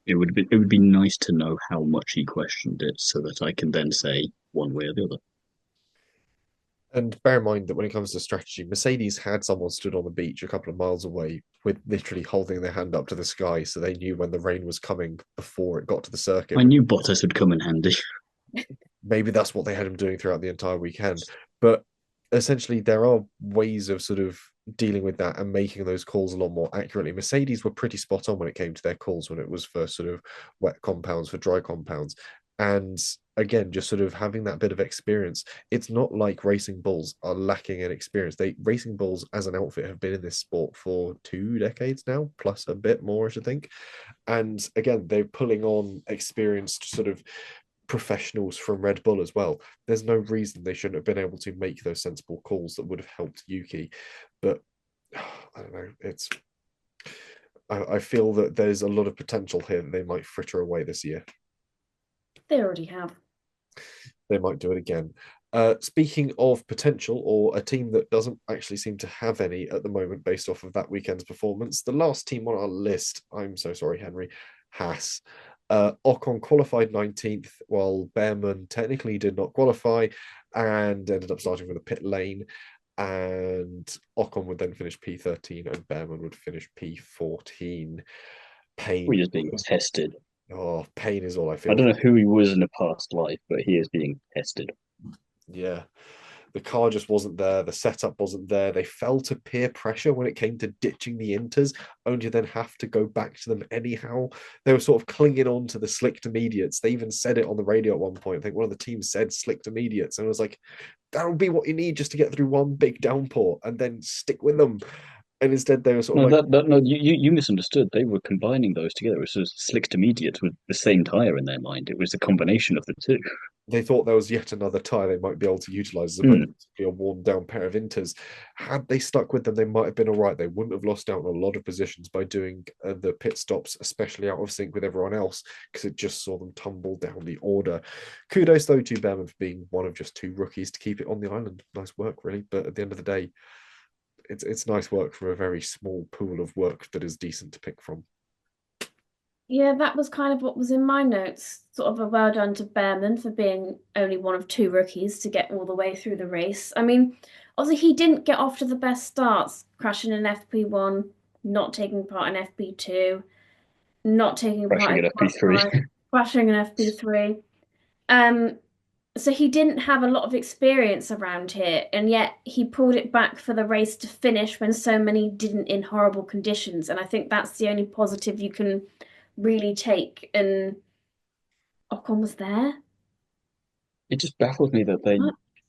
it would be nice to know how much he questioned it so that I can then say one way or the other. And bear in mind that when it comes to strategy, Mercedes had someone stood on the beach a couple of miles away with literally holding their hand up to the sky so they knew when the rain was coming before it got to the circuit. I knew Bottas would come in handy. Maybe that's what they had him doing throughout the entire weekend. But essentially, there are ways of sort of dealing with that and making those calls a lot more accurately. Mercedes were pretty spot on when it came to their calls when it was for sort of wet compounds, for dry compounds. And again, just sort of having that bit of experience. It's not like Racing Bulls are lacking in experience. Racing Bulls as an outfit have been in this sport for 2 decades now, plus a bit more, I should think. And again, they're pulling on experienced sort of professionals from Red Bull as well. There's no reason they shouldn't have been able to make those sensible calls that would have helped Yuki. But I don't know. I feel that there's a lot of potential here that they might fritter away this year. They already have. They might do it again. Speaking of potential, or a team that doesn't actually seem to have any at the moment based off of that weekend's performance, the last team on our list, I'm so sorry, Henry, Haas. Ocon qualified 19th, while Behrman technically did not qualify and ended up starting with a pit lane. And Ocon would then finish P13 and Behrman would finish P14. Pain. We're just being tested. Oh, pain is all I feel. I don't know who he was in a past life, but he is being tested. Yeah. The car just wasn't there. The setup wasn't there. They fell to peer pressure when it came to ditching the Inters, only to then have to go back to them anyhow. They were sort of clinging on to the slick to mediates. They even said it on the radio at one point. I think one of the teams said slick to mediates, and I was like, that'll be what you need just to get through one big downpour and then stick with them. And instead, they were sort of No, you misunderstood. They were combining those together. It was just slicks to mediates with the same tire in their mind. It was a combination of the two. they thought there was yet another tire they might be able to utilize as opposed to be a worn down pair of Inters. Had they stuck with them, they might have been all right. They wouldn't have lost out on a lot of positions by doing the pit stops, especially out of sync with everyone else, because it just saw them tumble down the order. Kudos, though, to Behrman for being one of just 2 rookies to keep it on the island. Nice work, really. But at the end of the day, it's nice work from a very small pool of work that is decent to pick from. Yeah, that was kind of what was in my notes. Sort of a well done to Behrman for being only one of 2 rookies to get all the way through the race. I mean, obviously he didn't get off to the best starts, crashing in FP1, not taking part in FP2, not taking part Crashing in at FP3. crashing in FP3. So he didn't have a lot of experience around here, and yet he pulled it back for the race to finish when so many didn't in horrible conditions. And I think that's the only positive you can really take. And Ocon was there. It just baffles me that they,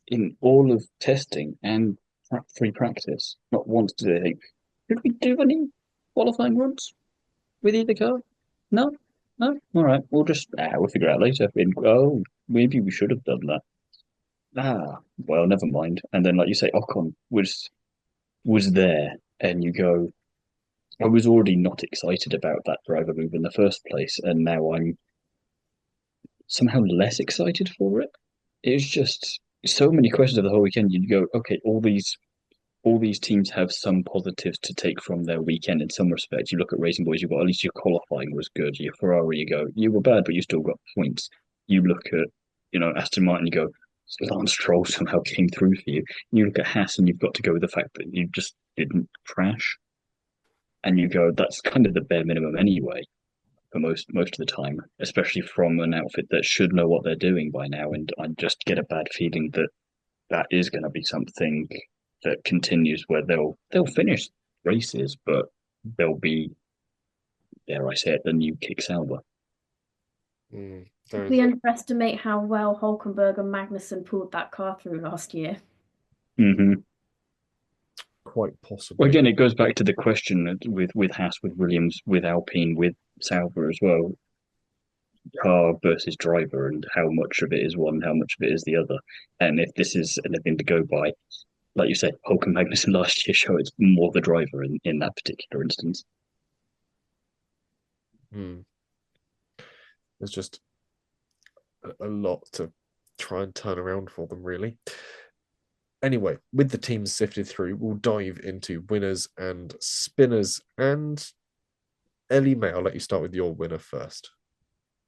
in all of testing and free practice, not once did they think, did we do any qualifying runs with either car? No, no. All right, we'll figure it out later. Oh, maybe we should have done that. Well, never mind. And then, like you say, Ocon was there, and you go, I was already not excited about that driver move in the first place, and now I'm somehow less excited for it. It's just so many questions of the whole weekend. You go, okay, all these teams have some positives to take from their weekend in some respects. You look at Racing Boys, you've got at least your qualifying was good. Your Ferrari, you go, you were bad, but you still got points. You look at, Aston Martin, you go, Lance Stroll somehow came through for you. You look at Haas, and you've got to go with the fact that you just didn't crash. And you go, that's kind of the bare minimum anyway, for most of the time, especially from an outfit that should know what they're doing by now. And I just get a bad feeling that that is going to be something that continues, where they'll finish races, but they'll be, dare I say it, the new kick Sauber. We underestimate how well Hulkenberg and Magnussen pulled that car through last year. Mm-hmm. Quite possibly. Well, again, it goes back to the question with Haas, with Williams, with Alpine, with Sauber as well. Car versus driver, and how much of it is one, how much of it is the other. And if this is anything to go by, like you said, Hulk and Magnussen last year show it's more the driver in that particular instance. There's just a lot to try and turn around for them, really. Anyway, with the teams sifted through, we'll dive into winners and spinners. And Ellie-May, I'll let you start with your winner first.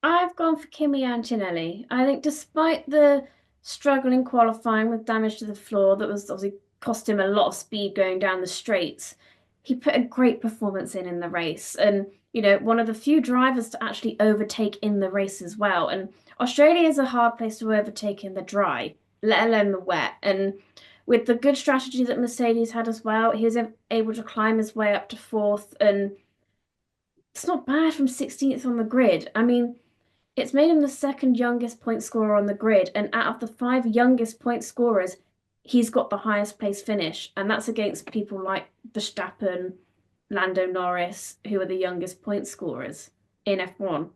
I've gone for Kimi Antonelli. I think despite the struggle in qualifying with damage to the floor that was obviously cost him a lot of speed going down the straights, he put a great performance in the race. And, one of the few drivers to actually overtake in the race as well. And Australia is a hard place to overtake in the dry, let alone the wet. And with the good strategy that Mercedes had as well, he was able to climb his way up to 4th. And it's not bad from 16th on the grid. I mean, it's made him the 2nd youngest point scorer on the grid. And out of the 5 youngest point scorers, he's got the highest place finish. And that's against people like Verstappen, Lando Norris, who are the youngest point scorers in F1.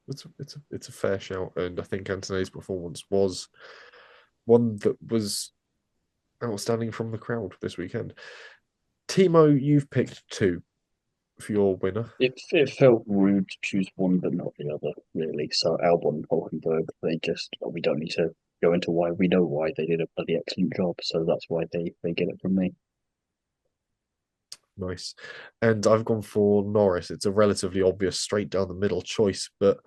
It's a fair shout, and I think Antonelli's performance was one that was outstanding from the crowd this weekend. Timo, you've picked 2 for your winner. It felt rude to choose one but not the other, really. So Albon and Hulkenberg, we don't need to go into why. We know why. They did a bloody excellent job, so that's why they get it from me. Nice. And I've gone for Norris. It's a relatively obvious straight down the middle choice, but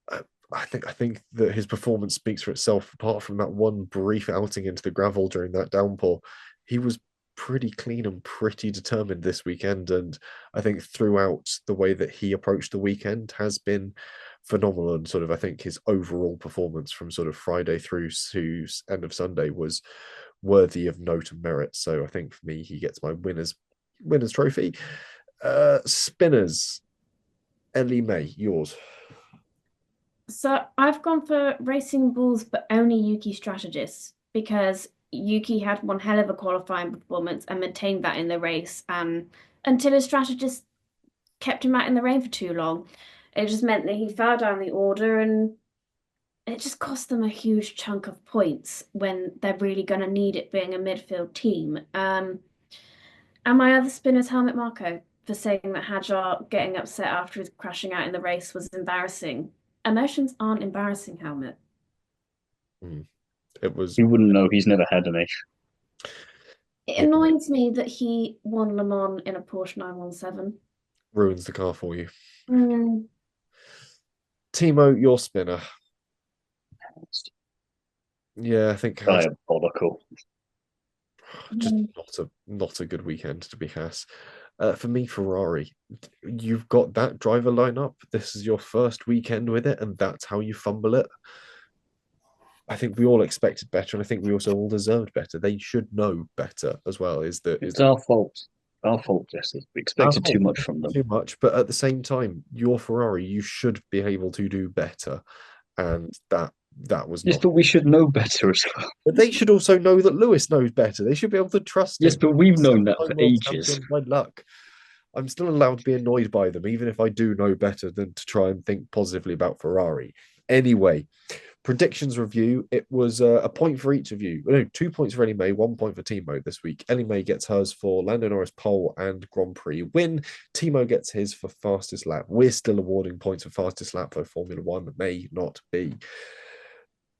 I think that his performance speaks for itself. Apart from that one brief outing into the gravel during that downpour, he was pretty clean and pretty determined this weekend. And I think throughout the way that he approached the weekend has been phenomenal. And sort of, I think his overall performance from sort of Friday through to end of Sunday was worthy of note and merit. So I think for me, he gets my winners trophy. Spinners, Ellie-May, yours. So I've gone for Racing Bulls, but only Yuki strategists, because Yuki had one hell of a qualifying performance and maintained that in the race until his strategist kept him out in the rain for too long. It just meant that he fell down the order, and it just cost them a huge chunk of points when they're really going to need it, being a midfield team. And my other spinner's Helmut Marko, for saying that Hadjar getting upset after his crashing out in the race was embarrassing. Emotions aren't embarrassing, Helmut. It was. You wouldn't know. He's never had any. It annoys me that he won Le Mans in a Porsche 917. Ruins the car for you. Mm. Timo, your spinner. Yeah, I think Diabolical. Just not a good weekend to be Haas. For me, Ferrari, you've got that driver lineup. This is your first weekend with it, and that's how you fumble it. I think we all expected better, and I think we also all deserved better. They should know better as well. It's our fault. Our fault, Jesse. We expected too much from them. Too much, but at the same time, your Ferrari, you should be able to do better, and that was yes, not. but we should know better as well. But they should also know that Lewis knows better. They should be able to trust him. Yes, but we've known that for ages. By luck. I'm still allowed to be annoyed by them, even if I do know better than to try and think positively about Ferrari. Anyway, predictions review. It was a point for each of you. No, 2 points for Ellie-May, 1 point for Timo this week. Ellie-May gets hers for Lando Norris pole and Grand Prix win. Timo gets his for fastest lap. We're still awarding points for fastest lap for Formula One. May not be.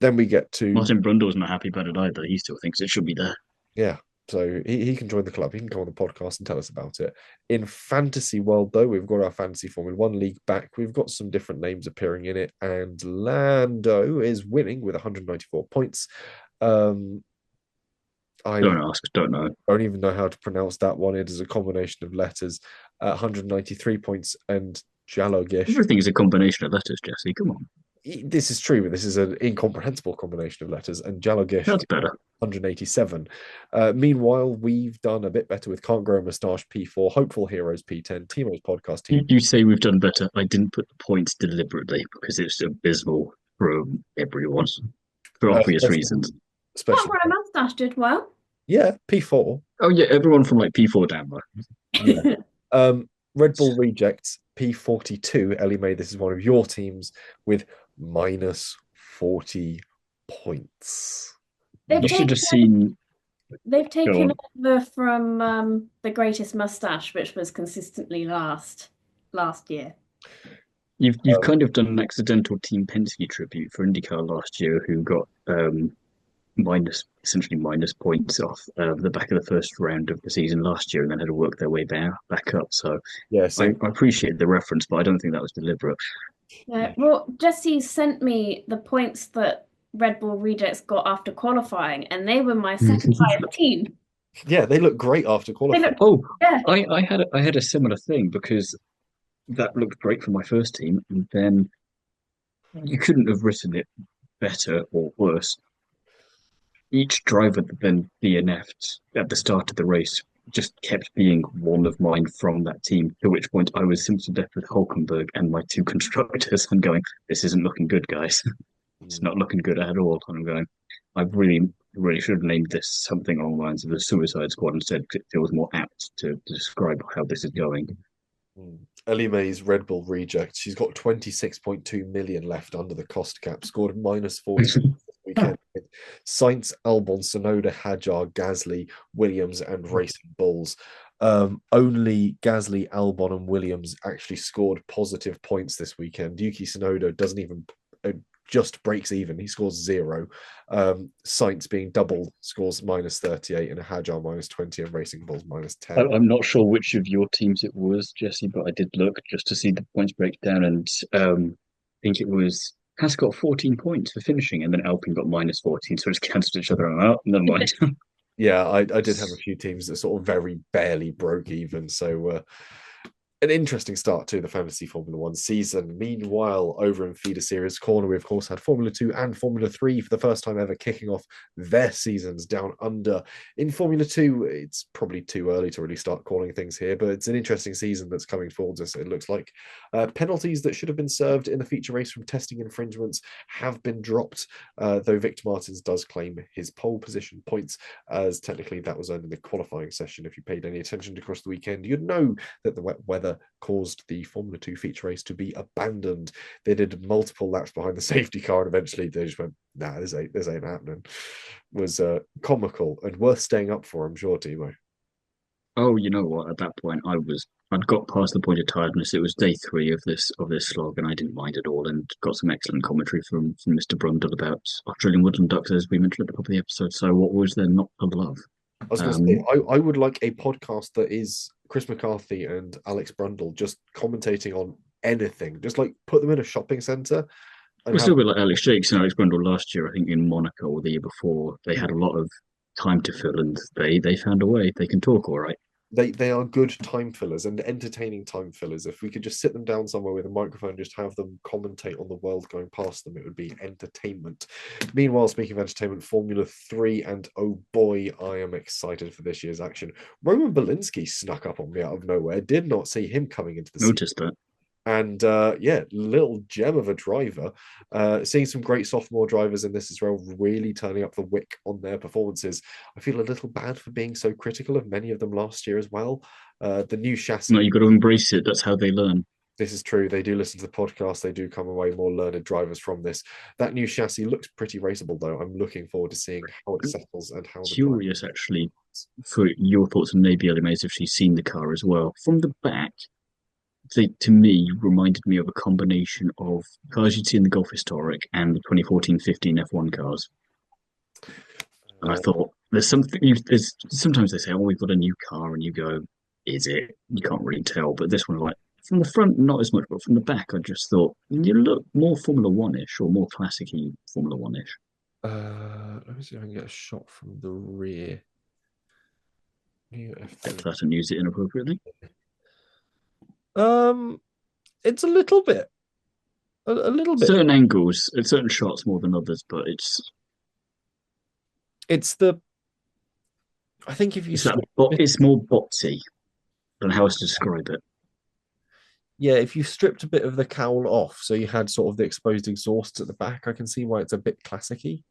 Then we get to Martin Brundle's not happy about it either. He still thinks it should be there. Yeah. So he can join the club. He can come on the podcast and tell us about it. In fantasy world, though, we've got our Fantasy Formula One league back. We've got some different names appearing in it, and Lando is winning with 194 points. I don't ask, don't know. Don't even know how to pronounce that one. It is a combination of letters. 193 points, and Jalogish. Everything is a combination of letters, Jesse. Come on. This is true, but this is an incomprehensible combination of letters. And Jalogish, that's better. 187. Meanwhile, we've done a bit better with Can't Grow a Moustache P4, Hopeful Heroes P10, Timo's podcast team. You say we've done better. I didn't put the points deliberately because it's abysmal from everyone for obvious reasons. Can't Grow a Moustache did well. Yeah, P4. Oh yeah, everyone from like P4 down there. Yeah. Red Bull Rejects P42. Ellie-May, this is one of your teams with minus 40 points. You should have seen. They've taken over from the Greatest Mustache, which was consistently last year. You've kind of done an accidental Team Penske tribute for IndyCar last year, who got essentially minus points off the back of the first round of the season last year, and then had to work their way back up. So yes, I appreciate the reference, but I don't think that was deliberate. Well, Jesse sent me the points that Red Bull Rejects got after qualifying, and they were my second highest team. Yeah, they look great after qualifying. I had a similar thing because that looked great for my first team, and then you couldn't have written it better or worse. Each driver that then DNF'd at the start of the race just kept being one of mine from that team, to which point I was simply left with Hulkenberg and my two constructors and going, this isn't looking good, guys. It's not looking good at all. And I'm going, I really should have named this something along the lines of the Suicide Squad instead, because it feels more apt to describe how this is going. Ellie-May's Red Bull Reject. She's got 26.2 million left under the cost cap, scored minus 40 this weekend. Sainz, Albon, Tsunoda, Hadjar, Gasly, Williams, and Racing Bulls. Only Gasly, Albon, and Williams actually scored positive points this weekend. Yuki Tsunoda doesn't even just breaks even. He scores 0. Sainz being double scores minus 38, and Hadjar minus 20, and Racing Bulls minus 10. I'm not sure which of your teams it was, Jesse, but I did look just to see the points breakdown, and I think it was Haas got 14 points for finishing, and then Alpine got minus 14, so it's cancelled each other out. Never mind. Yeah, I did have a few teams that sort of very barely broke even, so an interesting start to the Fantasy Formula One season. Meanwhile, over in Feeder Series Corner, we of course had Formula 2 and Formula 3 for the first time ever kicking off their seasons down under. In Formula 2, it's probably too early to really start calling things here, but it's an interesting season that's coming towards us, it looks like. Penalties that should have been served in the feature race from testing infringements have been dropped, though Victor Martins does claim his pole position points, as technically that was earned in the qualifying session. If you paid any attention across the weekend, you'd know that the wet weather caused the Formula 2 feature race to be abandoned. They did multiple laps behind the safety car, and eventually they just went, nah, this ain't happening. It was comical and worth staying up for, I'm sure, Timo. Oh, you know what? At that point, I'd got past the point of tiredness. It was day 3 of this slog, and I didn't mind at all. And got some excellent commentary from Mr. Brundle about Australian woodland ducks, as we mentioned at the top of the episode. So, what was there not to love? I was going to say, I would like a podcast that is Chris McCarthy and Alex Brundle just commentating on anything. Just like put them in a shopping centre. We're still a bit like Alex Jakes and Alex Brundle last year, I think, in Monaco or the year before. They had a lot of time to fill, and they found a way. They can talk all right. They are good time fillers and entertaining time fillers. If we could just sit them down somewhere with a microphone, just have them commentate on the world going past them, it would be entertainment. Meanwhile, speaking of entertainment, Formula 3, and oh boy, I am excited for this year's action. Roman Belinsky snuck up on me out of nowhere. Did not see him coming into the Noticed that. And little gem of a driver. Seeing some great sophomore drivers in this as well, really turning up the wick on their performances. I feel a little bad for being so critical of many of them last year as well. The new chassis. No, you've got to embrace it. That's how they learn. This is true. They do listen to the podcast. They do come away more learned drivers from this. That new chassis looks pretty raceable, though. I'm looking forward to seeing how it settles and how. Curious, actually, for your thoughts, and maybe Ellie-May, if she's seen the car as well. From the back, they, to me, reminded me of a combination of cars you'd see in the Gulf Historic and the 2014-15 F1 cars. And I thought, sometimes they say, oh, we've got a new car, and you go, is it? You can't really tell. But this one, like, from the front, not as much, but from the back, I just thought, you look more Formula One-ish or more classic-y Formula One-ish. Let me see if I can get a shot from the rear. That and use it inappropriately. It's a little bit. A little bit. Certain angles, certain shots more than others, but I think if you it's more boxy. I don't know how else to describe it. Yeah, if you stripped a bit of the cowl off, so you had sort of the exposed exhausts at the back, I can see why it's a bit classic-y.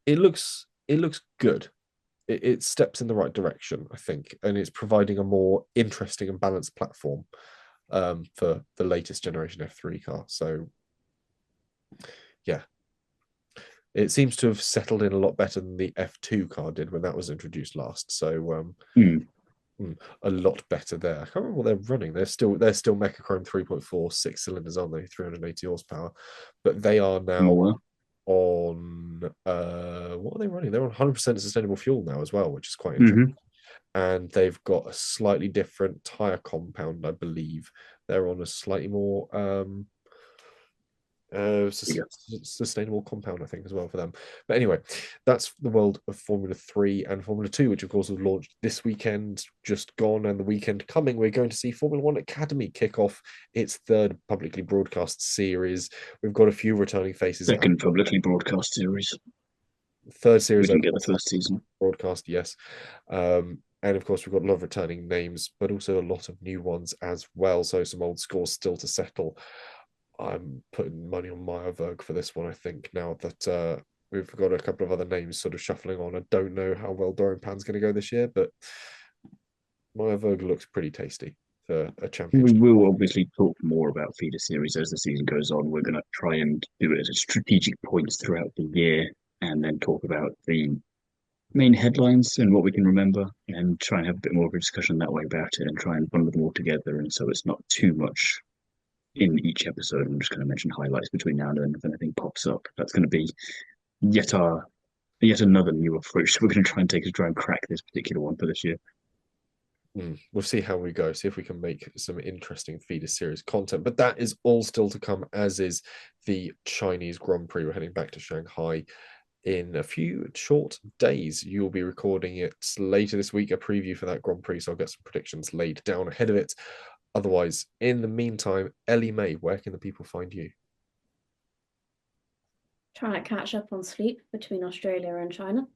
It looks good. It steps in the right direction, I think, and it's providing a more interesting and balanced platform for the latest generation F3 car. So, yeah, it seems to have settled in a lot better than the F2 car did when that was introduced last. So, a lot better there. I can't remember what they're running. They're still Mechachrome 3.4 6 cylinders, aren't they? 380 horsepower, but they are now on what are they running? They're on 100% sustainable fuel now as well, which is quite interesting. And they've got a slightly different tire compound, I believe. They're on a slightly more sustainable compound, I think, as well for them. But anyway, that's the world of Formula 3 and Formula 2, which of course was launched this weekend, just gone, and the weekend coming. We're going to see Formula 1 Academy kick off its third publicly broadcast series. We've got a few returning faces. Second publicly broadcast series. Third series. We didn't get the first season. Broadcast, yes. And of course, we've got a lot of returning names, but also a lot of new ones as well. So some old scores still to settle. I'm putting money on Meyerberg for this one, I think, now that we've got a couple of other names sort of shuffling on. I don't know how well Doran Pan's going to go this year, but Meyerberg looks pretty tasty for a championship. We will obviously talk more about feeder series as the season goes on. We're going to try and do it as strategic points throughout the year and then talk about the main headlines and what we can remember and try and have a bit more of a discussion that way about it and try and bundle them all together. And so it's not too much in each episode. I'm just going to mention highlights between now and then if anything pops up. That's going to be yet another new approach. So we're going to try and crack this particular one for this year. We'll see how we go, see if we can make some interesting feeder series content. But that is all still to come, as is the Chinese Grand Prix. We're heading back to Shanghai in a few short days. You'll be recording it later this week, a preview for that Grand Prix, so I'll get some predictions laid down ahead of it. Otherwise, in the meantime, Ellie-May, where can the people find you? Trying to catch up on sleep between Australia and China.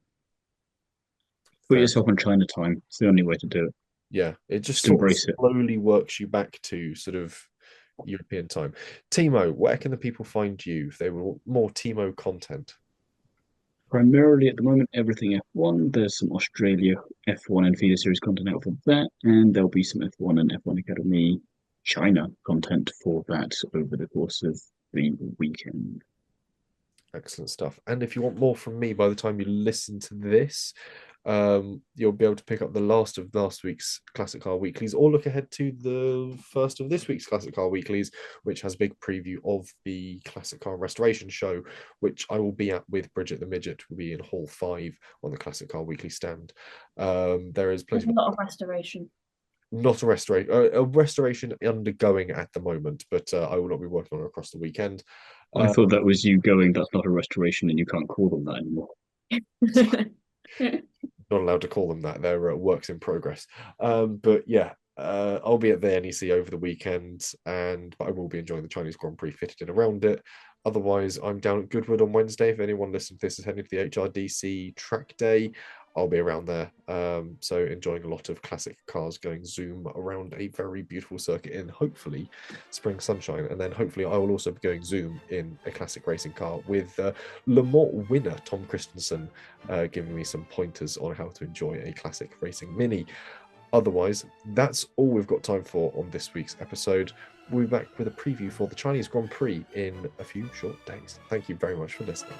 Put yourself on China time. It's the only way to do it. Yeah, it just Just sort of embrace it. slowly works you back to sort of European time. Timo, where can the people find you if they want more Timo content? Primarily at the moment, everything F1. There's some Australia F1 and feeder series content out for that, and there'll be some F1 and F1 Academy China content for that over the course of the weekend. Excellent stuff. And if you want more from me by the time you listen to this, you'll be able to pick up the last of last week's Classic Car Weeklies, or look ahead to the first of this week's Classic Car Weeklies, which has a big preview of the Classic Car Restoration Show, which I will be at with Bridget the Midget. We'll be in Hall 5 on the Classic Car Weekly stand. There is plenty There's a lot of restoration. Not a restoration undergoing at the moment, but I will not be working on it across the weekend. I thought that was you going, that's not a restoration and you can't call them that anymore. Not allowed to call them that. They're works in progress. But yeah, I'll be at the NEC over the weekend, but I will be enjoying the Chinese Grand Prix fitted in around it. Otherwise, I'm down at Goodwood on Wednesday. If anyone listening to this is heading to the HRDC track day, I'll be around there. So enjoying a lot of classic cars going zoom around a very beautiful circuit in hopefully spring sunshine. And then hopefully I will also be going zoom in a classic racing car with Le Mans winner Tom Christensen giving me some pointers on how to enjoy a classic racing mini. Otherwise, that's all we've got time for on this week's episode. We'll be back with a preview for the Chinese Grand Prix in a few short days. Thank you very much for listening.